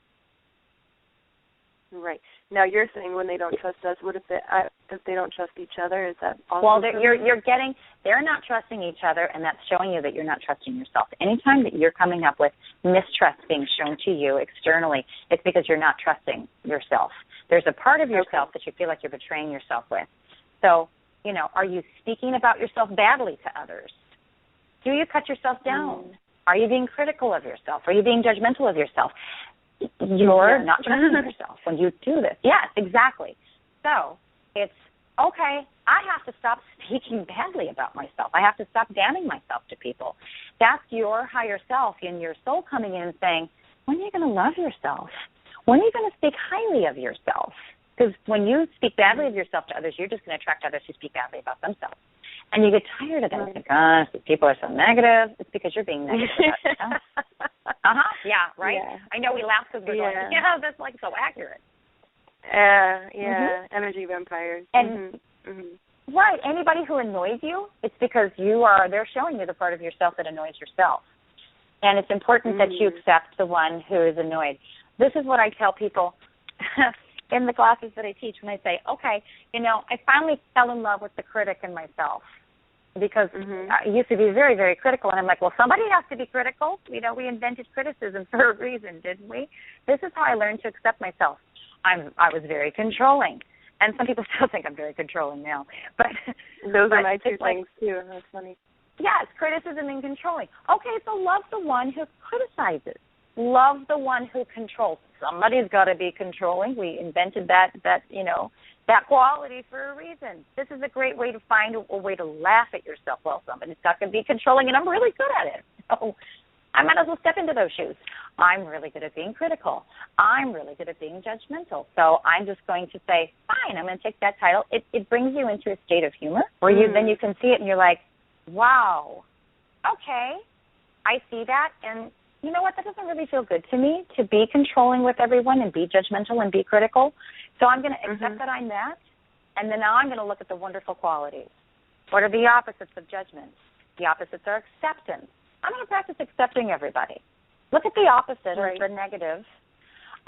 Right. Now you're saying when they don't trust us, what if they don't trust each other? Is that also? Well, they're not trusting each other, and that's showing you that you're not trusting yourself. Anytime that you're coming up with mistrust being shown to you externally, it's because you're not trusting yourself. There's a part of yourself that you feel like you're betraying yourself with. So, are you speaking about yourself badly to others? Do you cut yourself down? Are you being critical of yourself? Are you being judgmental of yourself? You're not trusting yourself when you do this. Yes, exactly. So it's, okay, I have to stop speaking badly about myself. I have to stop damning myself to people. That's your higher self and your soul coming in and saying, when are you going to love yourself? When are you going to speak highly of yourself? Because when you speak badly of yourself to others, you're just going to attract others who speak badly about themselves. And you get tired of that. It's like, gosh, these people are so negative. It's because you're being negative about yourself. Yeah, right? Yeah. I know we laugh because we're going, that's like so accurate. Energy vampires. And right, anybody who annoys you, it's because they're showing you the part of yourself that annoys yourself. And it's important that you accept the one who is annoyed. This is what I tell people in the classes that I teach when I say, okay, I finally fell in love with the critic in myself. Because I used to be very, very critical, and I'm like, well, somebody has to be critical. We invented criticism for a reason, didn't we? This is how I learned to accept myself. I was very controlling, and some people still think I'm very controlling now. But those are my two things, too. That's funny. Yes, criticism and controlling. Okay, so love the one who criticizes. Love the one who controls. Somebody's got to be controlling. We invented that quality for a reason. This is a great way to find a way to laugh at yourself. Well, somebody's got to be controlling, and I'm really good at it. So I might as well step into those shoes. I'm really good at being critical. I'm really good at being judgmental. So I'm just going to say, fine, I'm going to take that title. It brings you into a state of humor where then you can see it, and you're like, wow, okay, I see that, and you know what, that doesn't really feel good to me, to be controlling with everyone and be judgmental and be critical. So I'm going to accept that I'm that, and then now I'm going to look at the wonderful qualities. What are the opposites of judgment? The opposites are acceptance. I'm going to practice accepting everybody. Look at the opposite of the negative.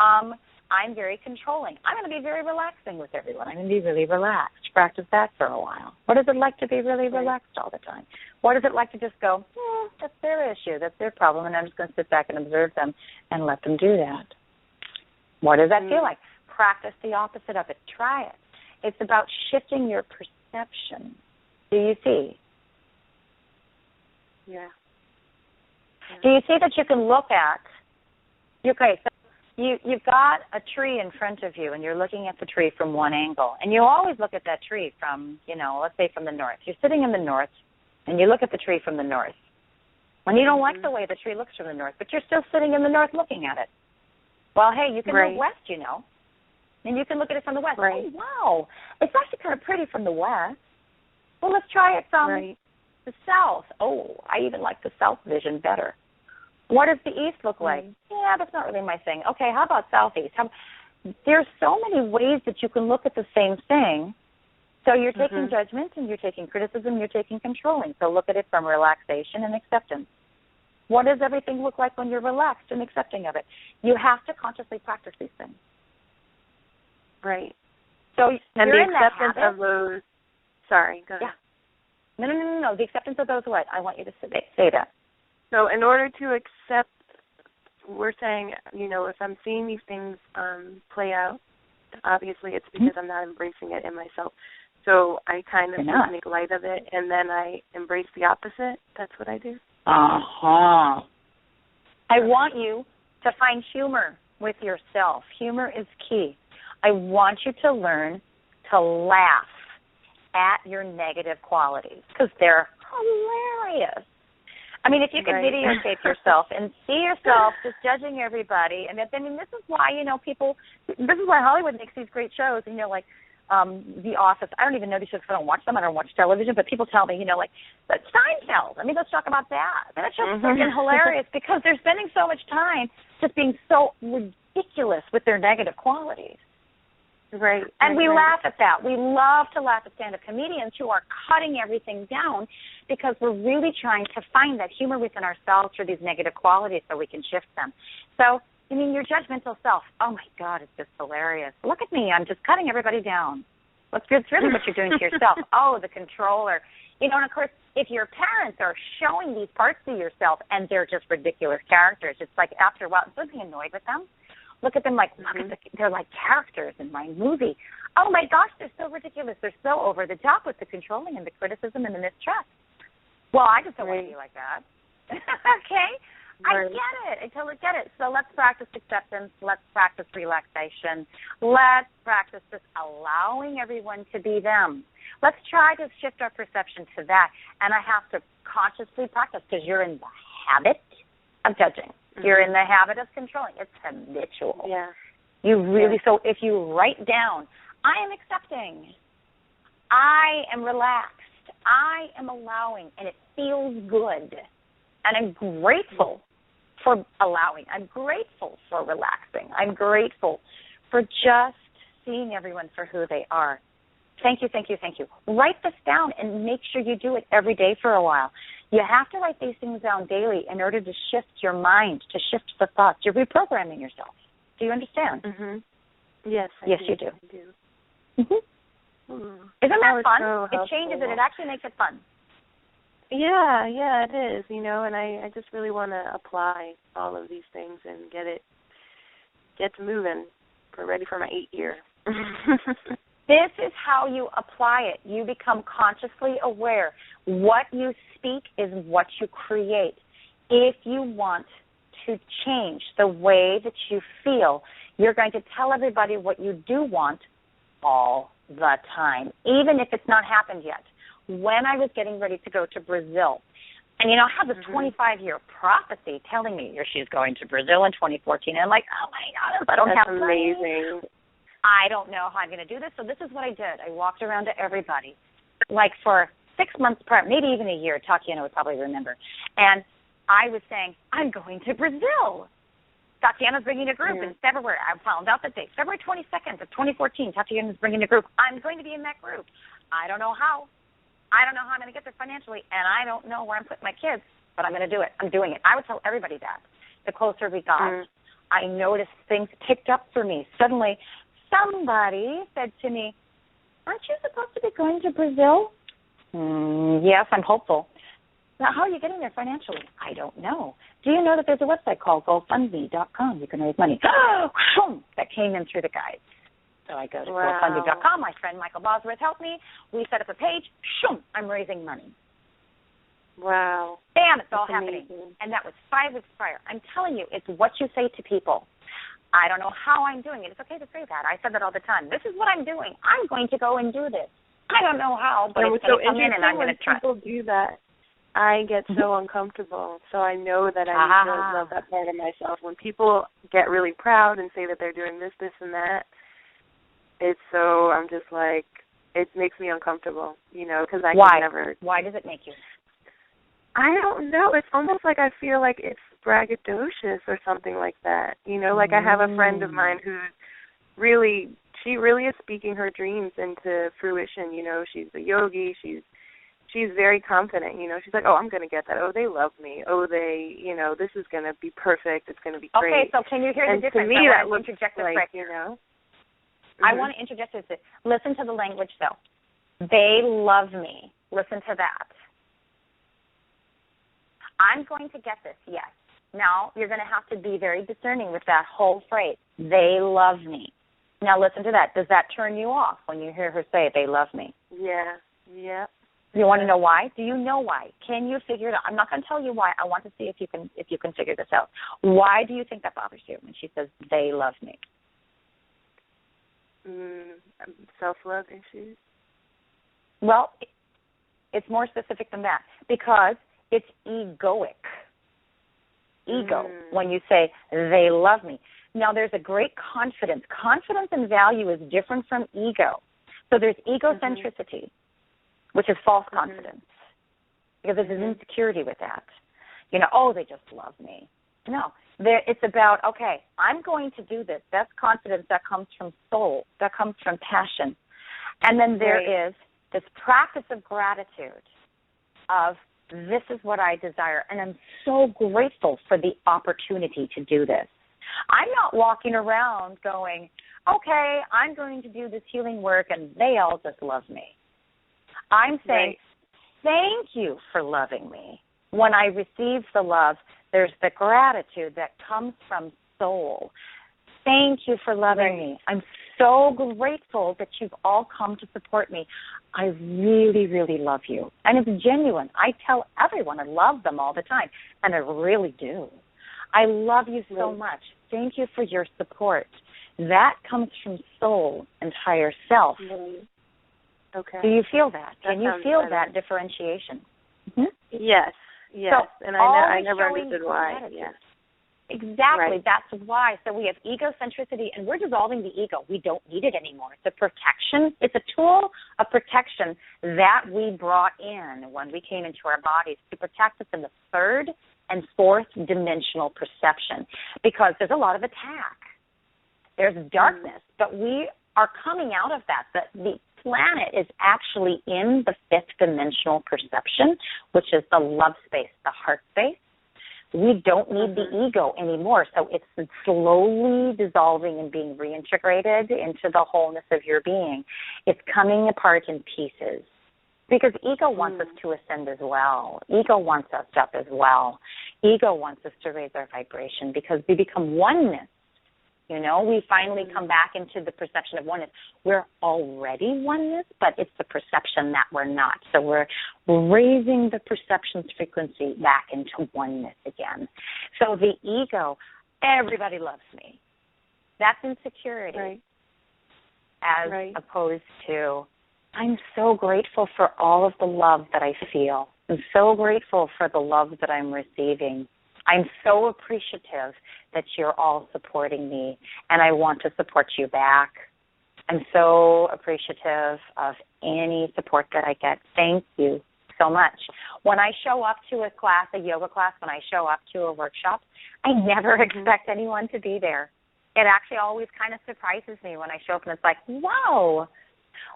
I'm very controlling. I'm going to be very relaxing with everyone. I'm going to be really relaxed. Practice that for a while. What is it like to be really relaxed all the time? What is it like to just go, that's their issue, that's their problem, and I'm just going to sit back and observe them and let them do that? What does that feel like? Practice the opposite of it. Try it. It's about shifting your perception. Do you see? Yeah. Do you see that you can look at, okay, so you've got a tree in front of you, and you're looking at the tree from one angle, and you always look at that tree from, let's say from the north. You're sitting in the north, and you look at the tree from the north. And you don't like the way the tree looks from the north, but you're still sitting in the north looking at it. Well, hey, you can look west, and you can look at it from the west. Right. Oh, wow, it's actually kind of pretty from the west. Well, let's try it from the south. Oh, I even like the south vision better. What does the east look like? Yeah, that's not really my thing. Okay, how about southeast? there's so many ways that you can look at the same thing. So you're taking judgment and you're taking criticism, you're taking controlling. So look at it from relaxation and acceptance. What does everything look like when you're relaxed and accepting of it? You have to consciously practice these things. Right. So and you're the acceptance of those. Sorry, go ahead. Yeah. No. The acceptance of those what? I want you to say that. So in order to accept, we're saying, if I'm seeing these things play out, obviously it's because I'm not embracing it in myself. So I kind of just make light of it, and then I embrace the opposite. That's what I do. I want you to find humor with yourself. Humor is key. I want you to learn to laugh at your negative qualities because they're hilarious. I mean, if you could videotape yourself and see yourself just judging everybody, and I mean, this is why, this is why Hollywood makes these great shows, like The Office. I don't even know these shows because I don't watch them. I don't watch television, but people tell me, but Seinfeld. I mean, let's talk about that. That show's freaking hilarious because they're spending so much time just being so ridiculous with their negative qualities. Right. And we laugh at that. We love to laugh at stand-up comedians who are cutting everything down because we're really trying to find that humor within ourselves through these negative qualities so we can shift them. So, your judgmental self, oh, my God, it's just hilarious. Look at me. I'm just cutting everybody down. It's really what you're doing to yourself. Oh, the controller. And, of course, if your parents are showing these parts of yourself and they're just ridiculous characters, it's like after a while, don't be annoyed with them. Look at them they're like characters in my movie. Oh, my gosh, they're so ridiculous. They're so over the top with the controlling and the criticism and the mistrust. Well, I just don't want to be like that. Okay? I get it. I totally get it. So let's practice acceptance. Let's practice relaxation. Let's practice just allowing everyone to be them. Let's try to shift our perception to that. And I have to consciously practice because you're in the habit of judging. You're in the habit of controlling. It's habitual. Yeah. So if you write down, I am accepting, I am relaxed, I am allowing, and it feels good, and I'm grateful for allowing, I'm grateful for relaxing, I'm grateful for just seeing everyone for who they are. Thank you, thank you, thank you. Write this down and make sure you do it every day for a while. You have to write these things down daily in order to shift your mind, to shift the thoughts. You're reprogramming yourself. Do you understand? Yes, I you do. I do. Isn't that fun? So it changes it. It actually makes it fun. Yeah, it is, and I just really want to apply all of these things and get to moving. We're ready for my 8th year. This is how you apply it. You become consciously aware. What you speak is what you create. If you want to change the way that you feel, you're going to tell everybody what you do want all the time, even if it's not happened yet. When I was getting ready to go to Brazil, and, I have this 25-year prophecy telling me she's going to Brazil in 2014, and I'm like, oh, my God, I don't have money. That's amazing. I don't know how I'm going to do this, so this is what I did. I walked around to everybody, like for 6 months prior, maybe even a year. Tatiana would probably remember. And I was saying, I'm going to Brazil. Tatiana's bringing a group in February. I found out the date. February 22nd of 2014, Tatiana's bringing a group. I'm going to be in that group. I don't know how. I don't know how I'm going to get there financially, and I don't know where I'm putting my kids, but I'm going to do it. I'm doing it. I would tell everybody that. The closer we got, I noticed things picked up for me. Suddenly, somebody said to me, aren't you supposed to be going to Brazil? Yes, I'm hopeful. Now, how are you getting there financially? I don't know. Do you know that there's a website called GoFundMe.com? You can raise money. That came in through the guides. So I go to GoFundMe.com. My friend Michael Bosworth helped me. We set up a page. I'm raising money. Wow. Bam, it's all happening. And that was 5 weeks prior. I'm telling you, it's what you say to people. I don't know how I'm doing it. It's okay to say that. I said that all the time. This is what I'm doing. I'm going to go and do this. I don't know how, but it's going to come in and I'm going to try. When people do that, I get so uncomfortable. So I know that I need to love that part of myself. When people get really proud and say that they're doing this, this, and that, I'm just like, it makes me uncomfortable, because I can never. Why does it make you? I don't know. It's almost like I feel like it's braggadocious or something like that. Like I have a friend of mine who's she really is speaking her dreams into fruition. You know, she's a yogi. She's very confident. You know, she's like, oh, I'm going to get that. Oh, they love me. Oh, this is going to be perfect. It's going to be great. Okay, so can you hear the difference? To me, I that want to interject this right. you know. I want to interject this. Listen to the language, though. They love me. Listen to that. I'm going to get this, yes. Now, you're going to have to be very discerning with that whole phrase. They love me. Now, listen to that. Does that turn you off when you hear her say, they love me? Yeah. You want to know why? Do you know why? Can you figure it out? I'm not going to tell you why. I want to see if you can figure this out. Why do you think that bothers you when she says, they love me? Self-love issues. Well, it's more specific than that because it's egoic. Ego, when you say, they love me. Now, there's a great confidence. Confidence and value is different from ego. So there's egocentricity, which is false confidence, because there's an insecurity with that. You know, oh, they just love me. No, it's about, okay, I'm going to do this. That's confidence that comes from soul, that comes from passion. And then there is this practice of gratitude of, this is what I desire, and I'm so grateful for the opportunity to do this. I'm not walking around going, okay, I'm going to do this healing work, and they all just love me. I'm saying, thank you for loving me. When I receive the love, there's the gratitude that comes from soul. Thank you for loving me. I'm so grateful that you've all come to support me. I really, really love you. And it's genuine. I tell everyone I love them all the time, and I really do. I love you so much. Thank you for your support. That comes from soul and higher self. Okay. Do you feel that? Can you feel that differentiation? Yes. So and I never understood why. Yes. Exactly. That's why. So we have egocentricity, and we're dissolving the ego. We don't need it anymore. It's a protection. It's a tool of protection that we brought in when we came into our bodies to protect us in the third and fourth dimensional perception, because there's a lot of attack. There's darkness, but we are coming out of that. The planet is actually in the fifth dimensional perception, which is the love space, the heart space. We don't need the ego anymore, so it's slowly dissolving and being reintegrated into the wholeness of your being. It's coming apart in pieces because ego wants us to ascend as well. Ego wants us up as well. Ego wants us to raise our vibration because we become oneness. You know, we finally come back into the perception of oneness. We're already oneness, but it's the perception that we're not. So we're raising the perception's frequency back into oneness again. So the ego, everybody loves me. That's insecurity. As opposed to, I'm so grateful for all of the love that I feel. I'm so grateful for the love that I'm receiving. I'm so appreciative that you're all supporting me, and I want to support you back. I'm so appreciative of any support that I get. Thank you so much. When I show up to a class, a yoga class, when I show up to a workshop, I never expect anyone to be there. It actually always kind of surprises me when I show up, and it's like, wow,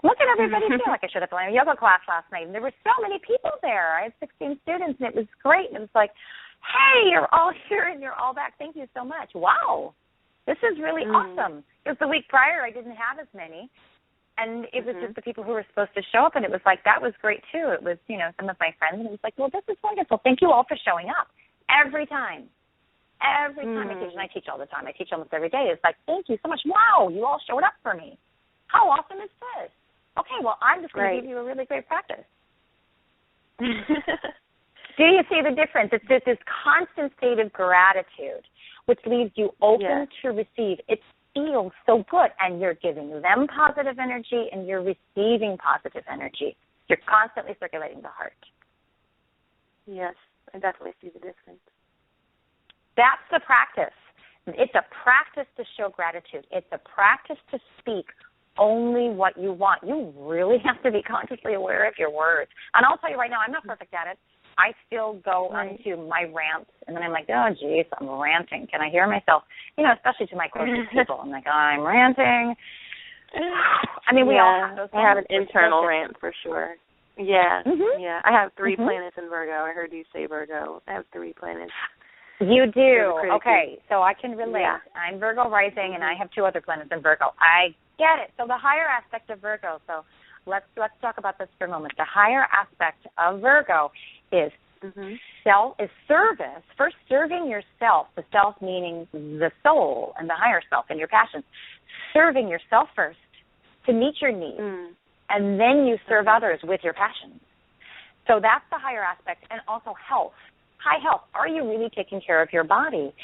look at everybody feel. Like I showed up at a yoga class last night, and there were so many people there. I had 16 students, and it was great. And it was like, hey, you're all here and you're all back. Thank you so much. Wow, this is really awesome. Because the week prior I didn't have as many, and it was just the people who were supposed to show up, and it was like, that was great too. It was, you know, some of my friends, and it was like, well, this is wonderful. Thank you all for showing up every time. Every time I teach, and I teach all the time. I teach almost every day. It's like, thank you so much. Wow, you all showed up for me. How awesome is this? Okay, well, I'm just going to give you a really great practice. Do you see the difference? It's this constant state of gratitude, which leaves you open to receive. It feels so good, and you're giving them positive energy, and you're receiving positive energy. You're constantly circulating the heart. Yes, I definitely see the difference. That's the practice. It's a practice to show gratitude. It's a practice to speak only what you want. You really have to be consciously aware of your words. And I'll tell you right now, I'm not perfect at it. I still go onto my rants, and then I'm like, oh, geez, I'm ranting. Can I hear myself? Especially to my closest people. I'm like, oh, I'm ranting. I mean, we all have those. I have an internal rant for sure. Yeah, yeah. I have 3 planets in Virgo. I heard you say Virgo. I have 3 planets. You do? Okay, so I can relate. Yeah. I'm Virgo rising, and I have 2 other planets in Virgo. I get it. So the higher aspect of Virgo, so let's talk about this for a moment. The higher aspect of Virgo is service. First, serving yourself, the self meaning the soul and the higher self and your passions. Serving yourself first to meet your needs, and then you serve others with your passions. So that's the higher aspect, and also health. High health. Are you really taking care of your body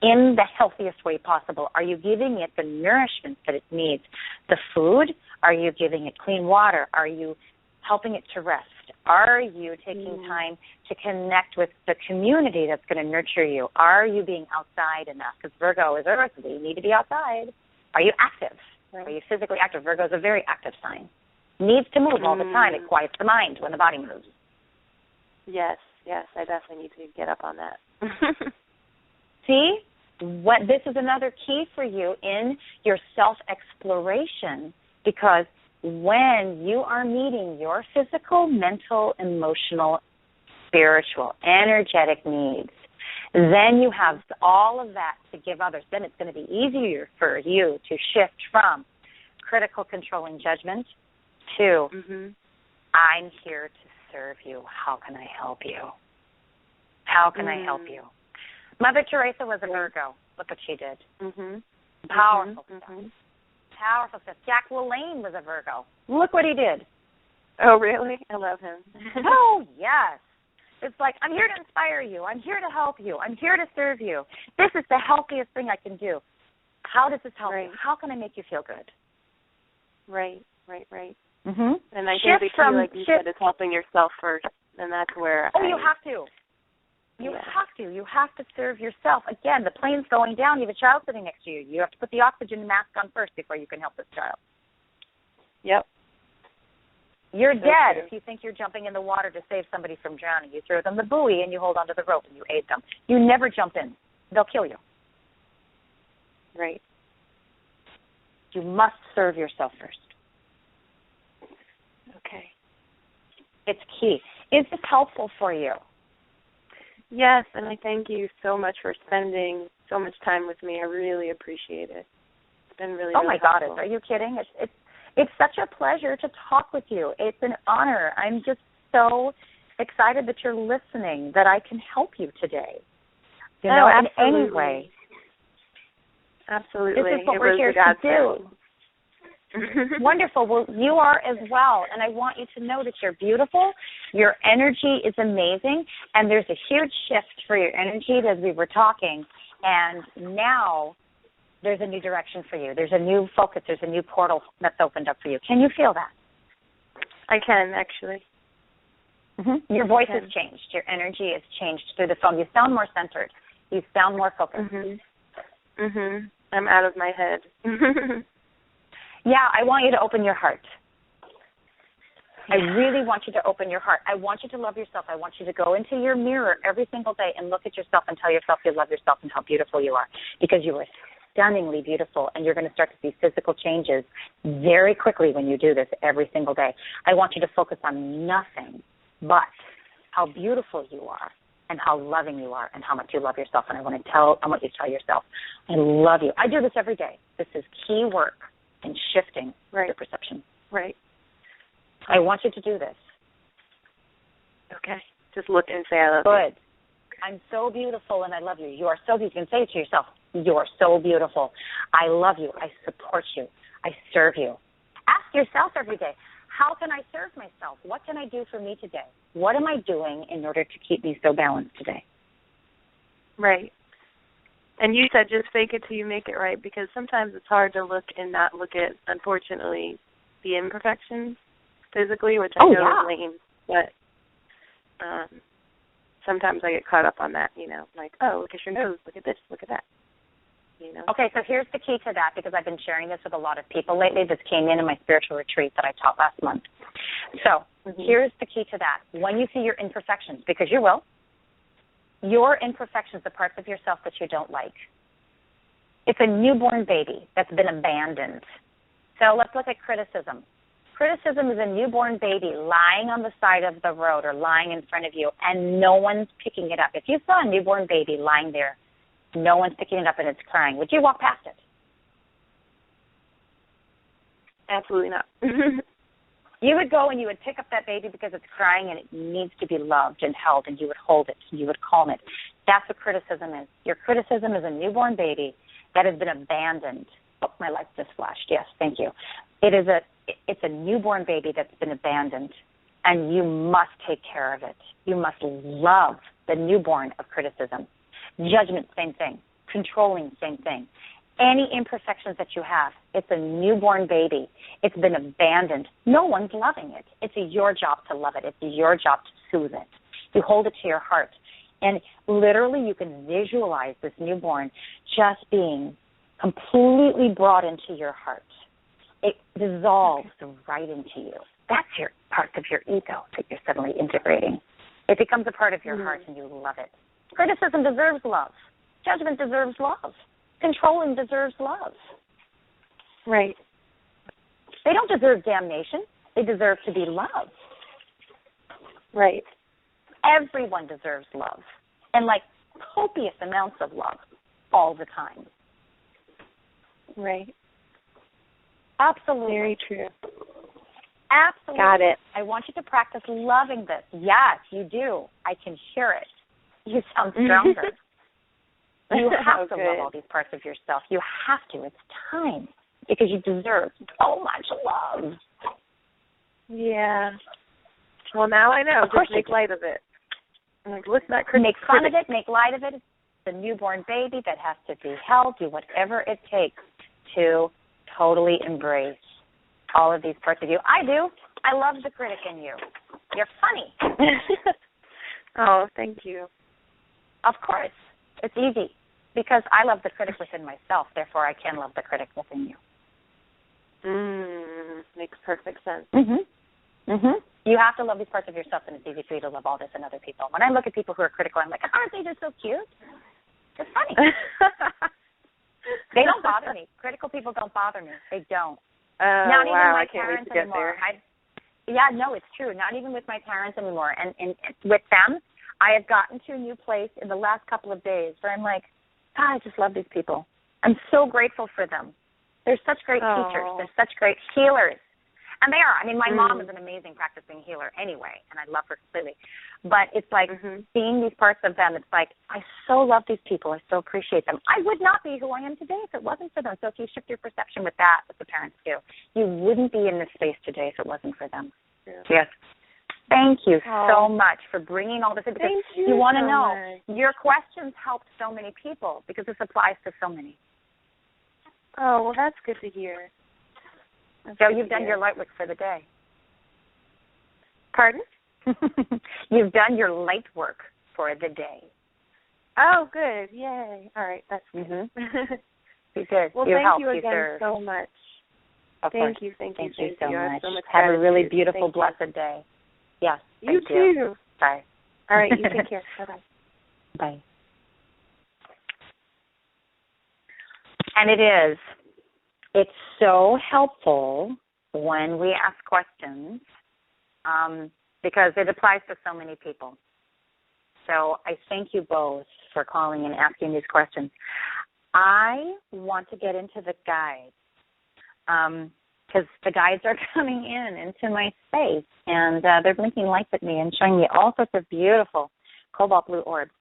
in the healthiest way possible? Are you giving it the nourishment that it needs? The food? Are you giving it clean water? Are you helping it to rest? Are you taking time to connect with the community that's going to nurture you? Are you being outside enough? Because Virgo is earthly. You need to be outside. Are you active? Are you physically active? Virgo is a very active sign. Needs to move all the time. It quiets the mind when the body moves. Yes, I definitely need to get up on that. See, this is another key for you in your self-exploration, because when you are meeting your physical, mental, emotional, spiritual, energetic needs, then you have all of that to give others. Then it's going to be easier for you to shift from critical, controlling judgment to I'm here to serve you. How can I help you? How can I help you? Mother Teresa was a Virgo. Look what she did. Powerful stuff. Powerful stuff. Jack LaLanne was a Virgo. Look what he did. Oh, really? I love him. Oh, yes. It's like, I'm here to inspire you. I'm here to help you. I'm here to serve you. This is the healthiest thing I can do. How does this help you? How can I make you feel good? Right. And I think the key, like you said, is helping yourself first, and that's where you have to. You have to serve yourself. Again, the plane's going down. You have a child sitting next to you. You have to put the oxygen mask on first before you can help this child. Yep. You're dead if you think you're jumping in the water to save somebody from drowning. You throw them the buoy and you hold onto the rope and you aid them. You never jump in. They'll kill you. Right. You must serve yourself first. Okay. It's key. Is this helpful for you? Yes, and I thank you so much for spending so much time with me. I really appreciate it. It's been really, oh my helpful. God, are you kidding? It's such a pleasure to talk with you. It's an honor. I'm just so excited that you're listening, that I can help you today. In any way. Absolutely. This is what we're here to do. Wonderful. Well, you are as well, and I want you to know that you're beautiful. Your energy is amazing, and there's a huge shift for your energy as we were talking, and now there's a new direction for you. There's a new focus. There's a new portal that's opened up for you. Can you feel that? I can, actually. Your voice has changed. Your energy has changed through the phone. You sound more centered. You sound more focused. I'm out of my head. Yeah, I want you to open your heart. I really want you to open your heart. I want you to love yourself. I want you to go into your mirror every single day and look at yourself and tell yourself you love yourself and how beautiful you are, because you are stunningly beautiful, and you're going to start to see physical changes very quickly when you do this every single day. I want you to focus on nothing but how beautiful you are and how loving you are and how much you love yourself. And I want you to tell yourself, I love you. I do this every day. This is key work in shifting your perception. Right. I want you to do this. Okay. Just look and say I love you. Good. I'm so beautiful and I love you. You are so beautiful. You can say it to yourself. You're so beautiful. I love you. I support you. I serve you. Ask yourself every day, how can I serve myself? What can I do for me today? What am I doing in order to keep me so balanced today? Right. And you said just fake it till you make it right, because sometimes it's hard to look and not look at, unfortunately, the imperfections physically, which I know is lame, but sometimes I get caught up on that, like, oh, look at your nose, look at this, look at that. Okay, so here's the key to that, because I've been sharing this with a lot of people lately. This came in my spiritual retreat that I taught last month. So here's the key to that. When you see your imperfections, because you will, your imperfections, the parts of yourself that you don't like, it's a newborn baby that's been abandoned. So let's look at criticism. Criticism is a newborn baby lying on the side of the road or lying in front of you, and no one's picking it up. If you saw a newborn baby lying there, no one's picking it up and it's crying, would you walk past it? Absolutely not. You would go and you would pick up that baby because it's crying and it needs to be loved and held, and you would hold it, you would calm it. That's what criticism is. Your criticism is a newborn baby that has been abandoned. Oh, my light just flashed. Yes, thank you. It's a newborn baby that's been abandoned, and you must take care of it. You must love the newborn of criticism. Judgment, same thing. Controlling, same thing. Any imperfections that you have, it's a newborn baby. It's been abandoned. No one's loving it. It's your job to love it. It's your job to soothe it. You hold it to your heart. And literally you can visualize this newborn just being completely brought into your heart. It dissolves right into you. That's your part of your ego that you're suddenly integrating. It becomes a part of your heart and you love it. Criticism deserves love. Judgment deserves love. Controlling deserves love. Right. They don't deserve damnation. They deserve to be loved. Right. Everyone deserves love. And like copious amounts of love all the time. Right. Absolutely. Very true. Absolutely. Got it. I want you to practice loving this. Yes, you do. I can hear it. You sound stronger. You have to love all these parts of yourself. You have to. It's time. Because you deserve so much love. Yeah. Well, now I know. Just make light of it. Like, listen to that critic. Make fun of it. Make light of it. It's a newborn baby that has to be held. Do whatever it takes to totally embrace all of these parts of you. I do. I love the critic in you. You're funny. Oh, thank you. Of course. It's easy. Because I love the critic within myself, therefore I can love the critic within you. Makes perfect sense. You have to love these parts of yourself, and it's easy for you to love all this in other people. When I look at people who are critical, I'm like, aren't they just so cute? It's funny. They don't bother me. Critical people don't bother me. They don't. Not even my I can't parents wait to get anymore. there. No, it's true. Not even with my parents anymore. And with them, I have gotten to a new place in the last couple of days where I'm like, God, I just love these people. I'm so grateful for them. They're such great teachers. They're such great healers. And they are. I mean, my mom is an amazing practicing healer anyway, and I love her completely. But it's like seeing these parts of them, it's like, I so love these people. I so appreciate them. I would not be who I am today if it wasn't for them. So if you shift your perception with that, what the parents do, you wouldn't be in this space today if it wasn't for them. Yeah. Yes. Thank you so much for bringing all this in. Because you want to know, your questions helped so many people because this applies to so many. Oh, well, that's good to hear. So you've done your light work for the day. Pardon? You've done your light work for the day. Oh, good. Yay. All right, that's good. You did. Well, thank you again so much. Thank you so much. Have a really beautiful, blessed day. Yes. You too. Bye. All right, you take care. Bye-bye. Bye. And it's so helpful when we ask questions because it applies to so many people. So I thank you both for calling and asking these questions. I want to get into the guides because the guides are coming into my space, and they're blinking lights at me and showing me all sorts of beautiful cobalt blue orbs.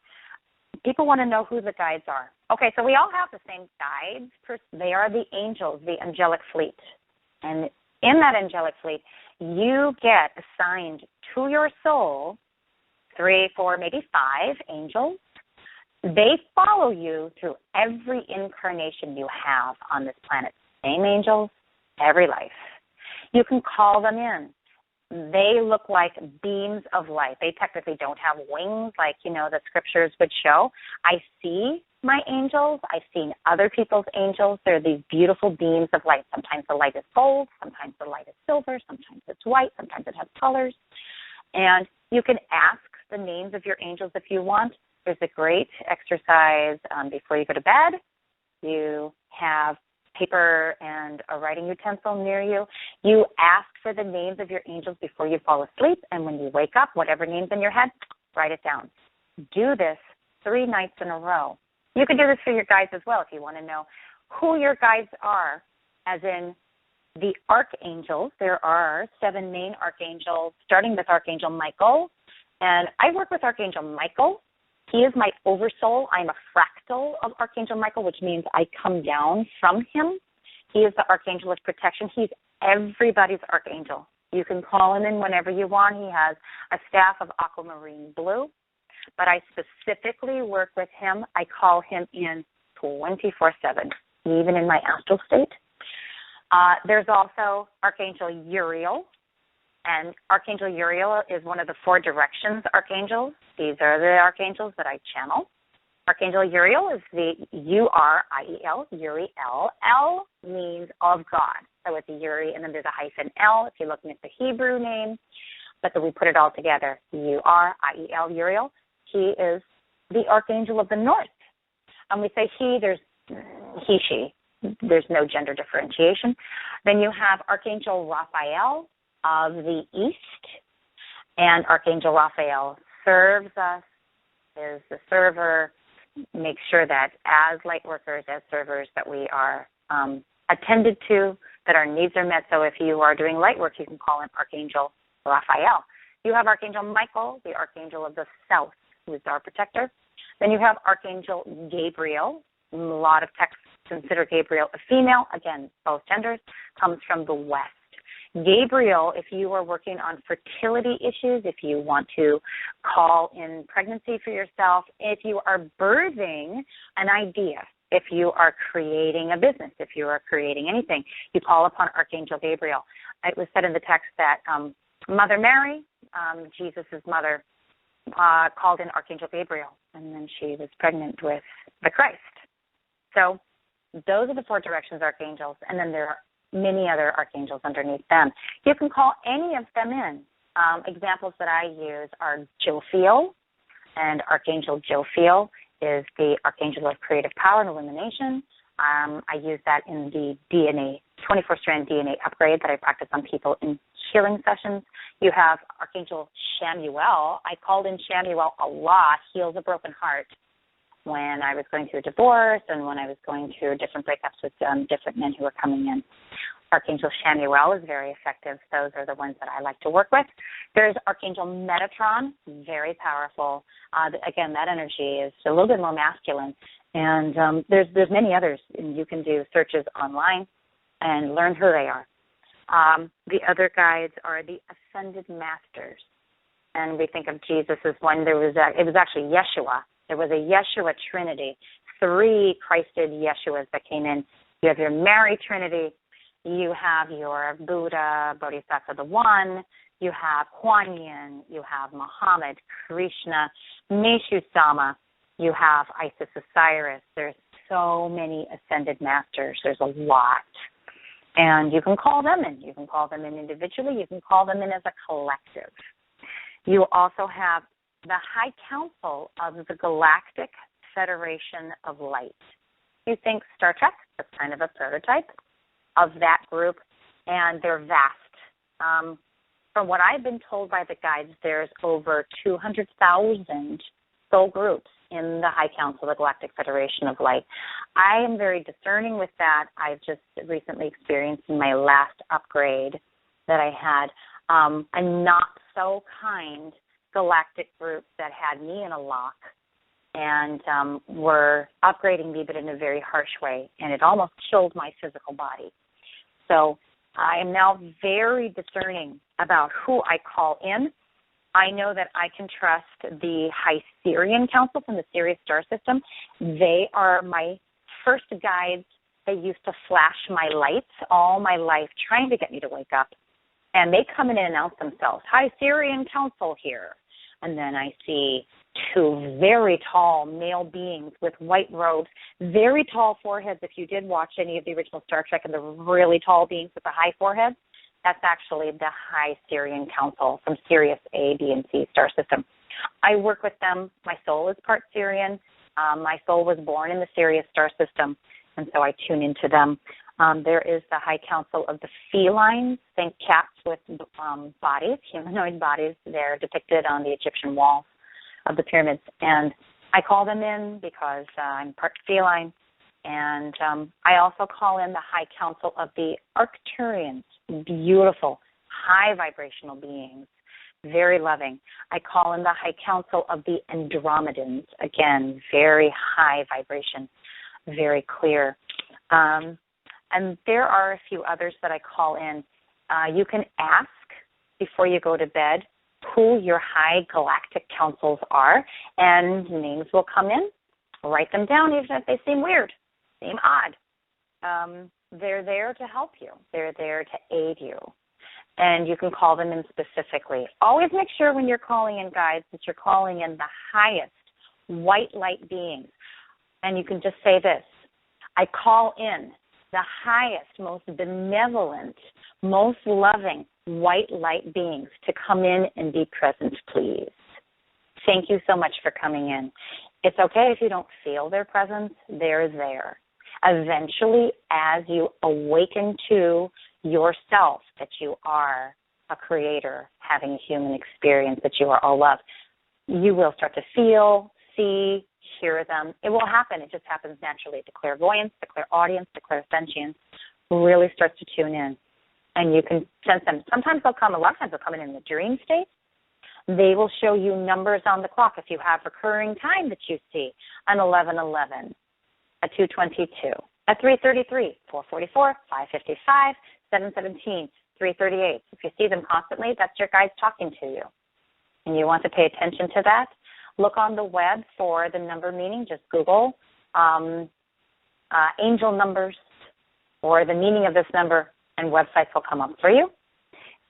People want to know who the guides are. Okay, so we all have the same guides. They are the angels, the angelic fleet. And in that angelic fleet, you get assigned to your soul 3, 4, maybe 5 angels. They follow you through every incarnation you have on this planet. Same angels, every life. You can call them in. They look like beams of light. They technically don't have wings like, the scriptures would show. I see my angels. I've seen other people's angels. They're these beautiful beams of light. Sometimes the light is gold, sometimes the light is silver, sometimes it's white, sometimes it has colors. And you can ask the names of your angels if you want. There's a great exercise before you go to bed. You have paper and a writing utensil near you. You ask for the names of your angels before you fall asleep, and when you wake up, whatever name's in your head, write it down. Do this 3 nights in a row. You can do this for your guides as well if you want to know who your guides are, as in the archangels. There are 7 main archangels, starting with Archangel Michael. And I work with Archangel Michael. He is my oversoul. I'm a fractal of Archangel Michael, which means I come down from him. He is the archangel of protection. He's everybody's archangel. You can call him in whenever you want. He has a staff of aquamarine blue. But I specifically work with him. I call him in 24/7, even in my astral state. There's also Archangel Uriel. And Archangel Uriel is one of the 4 Directions Archangels. These are the archangels that I channel. Archangel Uriel is the Uriel, Uriel. L means of God. So it's a Uri, and then there's a hyphen L if you're looking at the Hebrew name. But then we put it all together, Uriel, Uriel. He is the Archangel of the North. And we say he, there's he, she. There's no gender differentiation. Then you have Archangel Raphael of the East, and Archangel Raphael serves us, is the server, makes sure that as light workers, as servers, that we are attended to, that our needs are met. So if you are doing light work, you can call in Archangel Raphael. You have Archangel Michael, the Archangel of the South, who is our protector. Then you have Archangel Gabriel. A lot of texts consider Gabriel a female. Again, both genders, comes from the West. Gabriel, if you are working on fertility issues, if you want to call in pregnancy for yourself, if you are birthing an idea, if you are creating a business, if you are creating anything, you call upon Archangel Gabriel. It was said in the text that Mother Mary, Jesus' mother, called in Archangel Gabriel, and then she was pregnant with the Christ. So those are the 4 Directions Archangels, and then there are many other archangels underneath them. You can call any of them in. Examples that I use are Jophiel, and Archangel Jophiel is the Archangel of Creative Power and Illumination. I use that in the DNA, 24-strand DNA upgrade that I practice on people in healing sessions. You have Archangel Shamuel. I called in Shamuel a lot, heals a broken heart, when I was going through a divorce and when I was going through different breakups with different men who were coming in. Archangel Shamuel is very effective. Those are the ones that I like to work with. There's Archangel Metatron, very powerful. Again, that energy is a little bit more masculine. And there's many others, and you can do searches online and learn who they are. The other guides are the Ascended Masters. And we think of Jesus as one. It was actually Yeshua. There was a Yeshua Trinity, 3 Christed Yeshuas that came in. You have your Mary Trinity. You have your Buddha, Bodhisattva the One. You have Kuan Yin. You have Muhammad, Krishna, Meshu Sama. You have Isis Osiris. There's so many Ascended Masters. There's a lot. And you can call them in. You can call them in individually. You can call them in as a collective. You also have the High Council of the Galactic Federation of Light. You think Star Trek, that's kind of a prototype of that group, and they're vast. From what I've been told by the guides, there's over 200,000 soul groups in the High Council of the Galactic Federation of Light. I am very discerning with that. I've just recently experienced in my last upgrade that I had a not-so-kind galactic group that had me in a lock and were upgrading me, but in a very harsh way, and it almost killed my physical body. So I am now very discerning about who I call in. I know that I can trust the High Sirian Council from the Sirius star system. They are my first guides. They used to flash my lights all my life, trying to get me to wake up. And they come in and announce themselves, High Sirian Council here. and then I see two very tall male beings with white robes, very tall foreheads. If you did watch any of the original Star Trek and the really tall beings with the high foreheads, that's actually the High Syrian Council from Sirius A, B, and C star system. I work with them. My soul is part Syrian. My soul was born in the Sirius star system, and so I tune into them. There is the High Council of the Felines. Think cats with bodies, humanoid bodies. They're depicted on the Egyptian walls of the pyramids. And I call them in because I'm part feline. And I also call in the High Council of the Arcturians, beautiful, high vibrational beings, very loving. I call in the High Council of the Andromedans, again, very high vibration, very clear. And there are a few others that I call in. You can ask before you go to bed who your high galactic councils are, and names will come in. Write them down even if they seem weird, seem odd. They're there to help you. They're there to aid you. And you can call them in specifically. Always make sure when you're calling in guides that you're calling in the highest white light beings. And you can just say this: I call in the highest, most benevolent, most loving white light beings to come in and be present, please. Thank you so much for coming in. It's okay if you don't feel their presence. They're there. Eventually, as you awaken to yourself, that you are a creator having a human experience, that you are all love, you will start to feel, see, hear them. It will happen. It just happens naturally. The clairvoyance, the clairaudience, the clairsentience really starts to tune in, and you can sense them. Sometimes they'll come, a lot of times they'll come in the dream state. They will show you numbers on the clock. If you have recurring time that you see, an 11:11, a 2:22, a 3:33, 4:44, 5:55, 7:17, 3:38. If you see them constantly, that's your guides talking to you, and you want to pay attention to that. Look on the web for the number meaning. Just Google angel numbers or the meaning of this number, and websites will come up for you.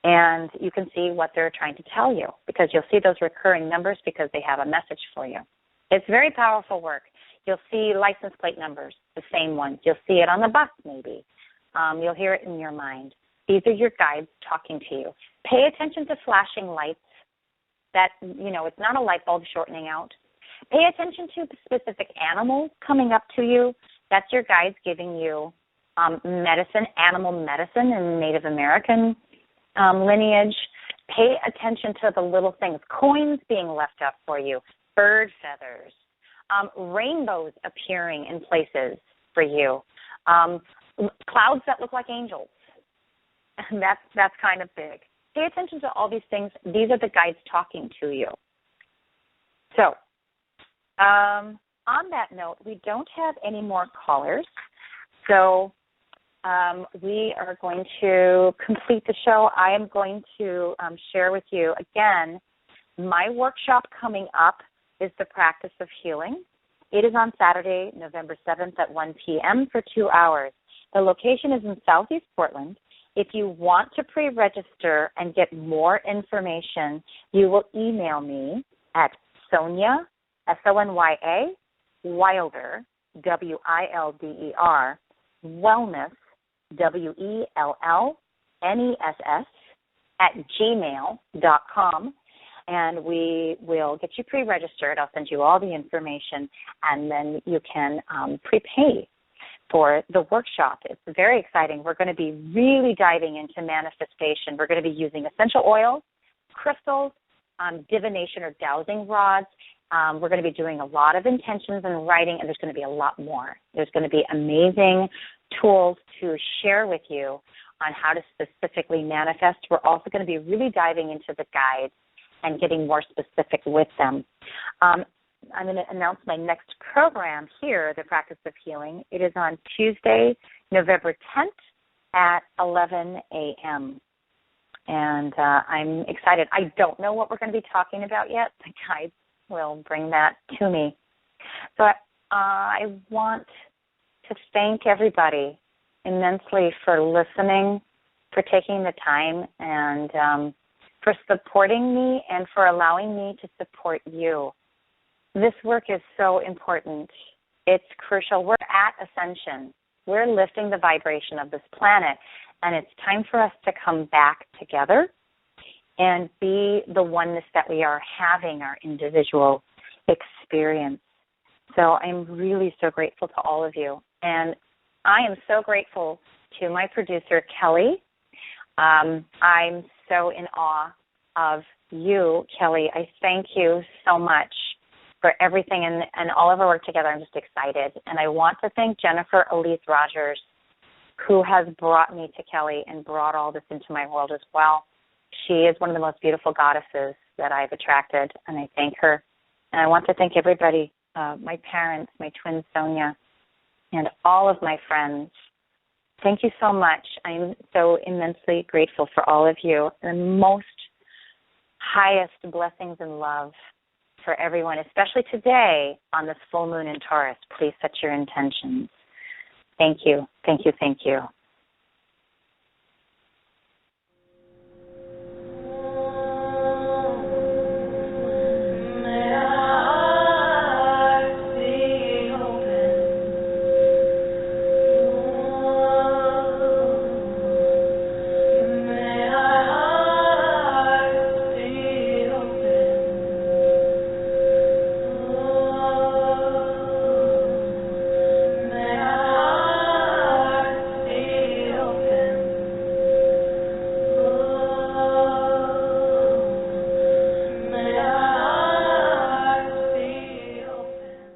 And you can see what they're trying to tell you, because you'll see those recurring numbers because they have a message for you. It's very powerful work. You'll see license plate numbers, the same ones. You'll see it on the bus maybe. You'll hear it in your mind. These are your guides talking to you. Pay attention to flashing lights. That, it's not a light bulb shortening out. Pay attention to the specific animals coming up to you. That's your guides giving you medicine, animal medicine in Native American lineage. Pay attention to the little things, coins being left up for you, bird feathers, rainbows appearing in places for you, clouds that look like angels. That's kind of big. Pay attention to all these things. These are the guides talking to you. So, on that note, we don't have any more callers. So, we are going to complete the show. I am going to share with you, again, my workshop coming up is the Practice of Healing. It is on Saturday, November 7th at 1 p.m. for 2 hours. The location is in Southeast Portland. If you want to pre-register and get more information, you will email me at Sonya, S-O-N-Y-A, Wilder, W-I-L-D-E-R, Wellness, W-E-L-L-N-E-S-S, at gmail.com, and we will get you pre-registered. I'll send you all the information, and then you can prepay for the workshop. It's very exciting. We're going to be really diving into manifestation. We're going to be using essential oils, crystals, divination or dowsing rods. We're going to be doing a lot of intentions and writing, and there's going to be a lot more. There's going to be amazing tools to share with you on how to specifically manifest. We're also going to be really diving into the guides and getting more specific with them. I'm going to announce my next program here, the Practice of Healing. It is on Tuesday, November 10th at 11 a.m. And I'm excited. I don't know what we're going to be talking about yet. The guides will bring that to me. So I want to thank everybody immensely for listening, for taking the time, and for supporting me and for allowing me to support you. This work is so important. It's crucial. We're at Ascension. We're lifting the vibration of this planet, and it's time for us to come back together and be the oneness that we are having our individual experience. So I'm really so grateful to all of you. And I am so grateful to my producer, Kelly. I'm so in awe of you, Kelly. I thank you so much for everything and all of our work together. I'm just excited. And I want to thank Jennifer Elise Rogers, who has brought me to Kelly and brought all this into my world as well. She is one of the most beautiful goddesses that I've attracted, and I thank her. And I want to thank everybody, my parents, my twin Sonya, and all of my friends. Thank you so much. I'm so immensely grateful for all of you. The most highest blessings and love for everyone, especially today on this full moon in Taurus. Please set your intentions. Thank you. Thank you. Thank you.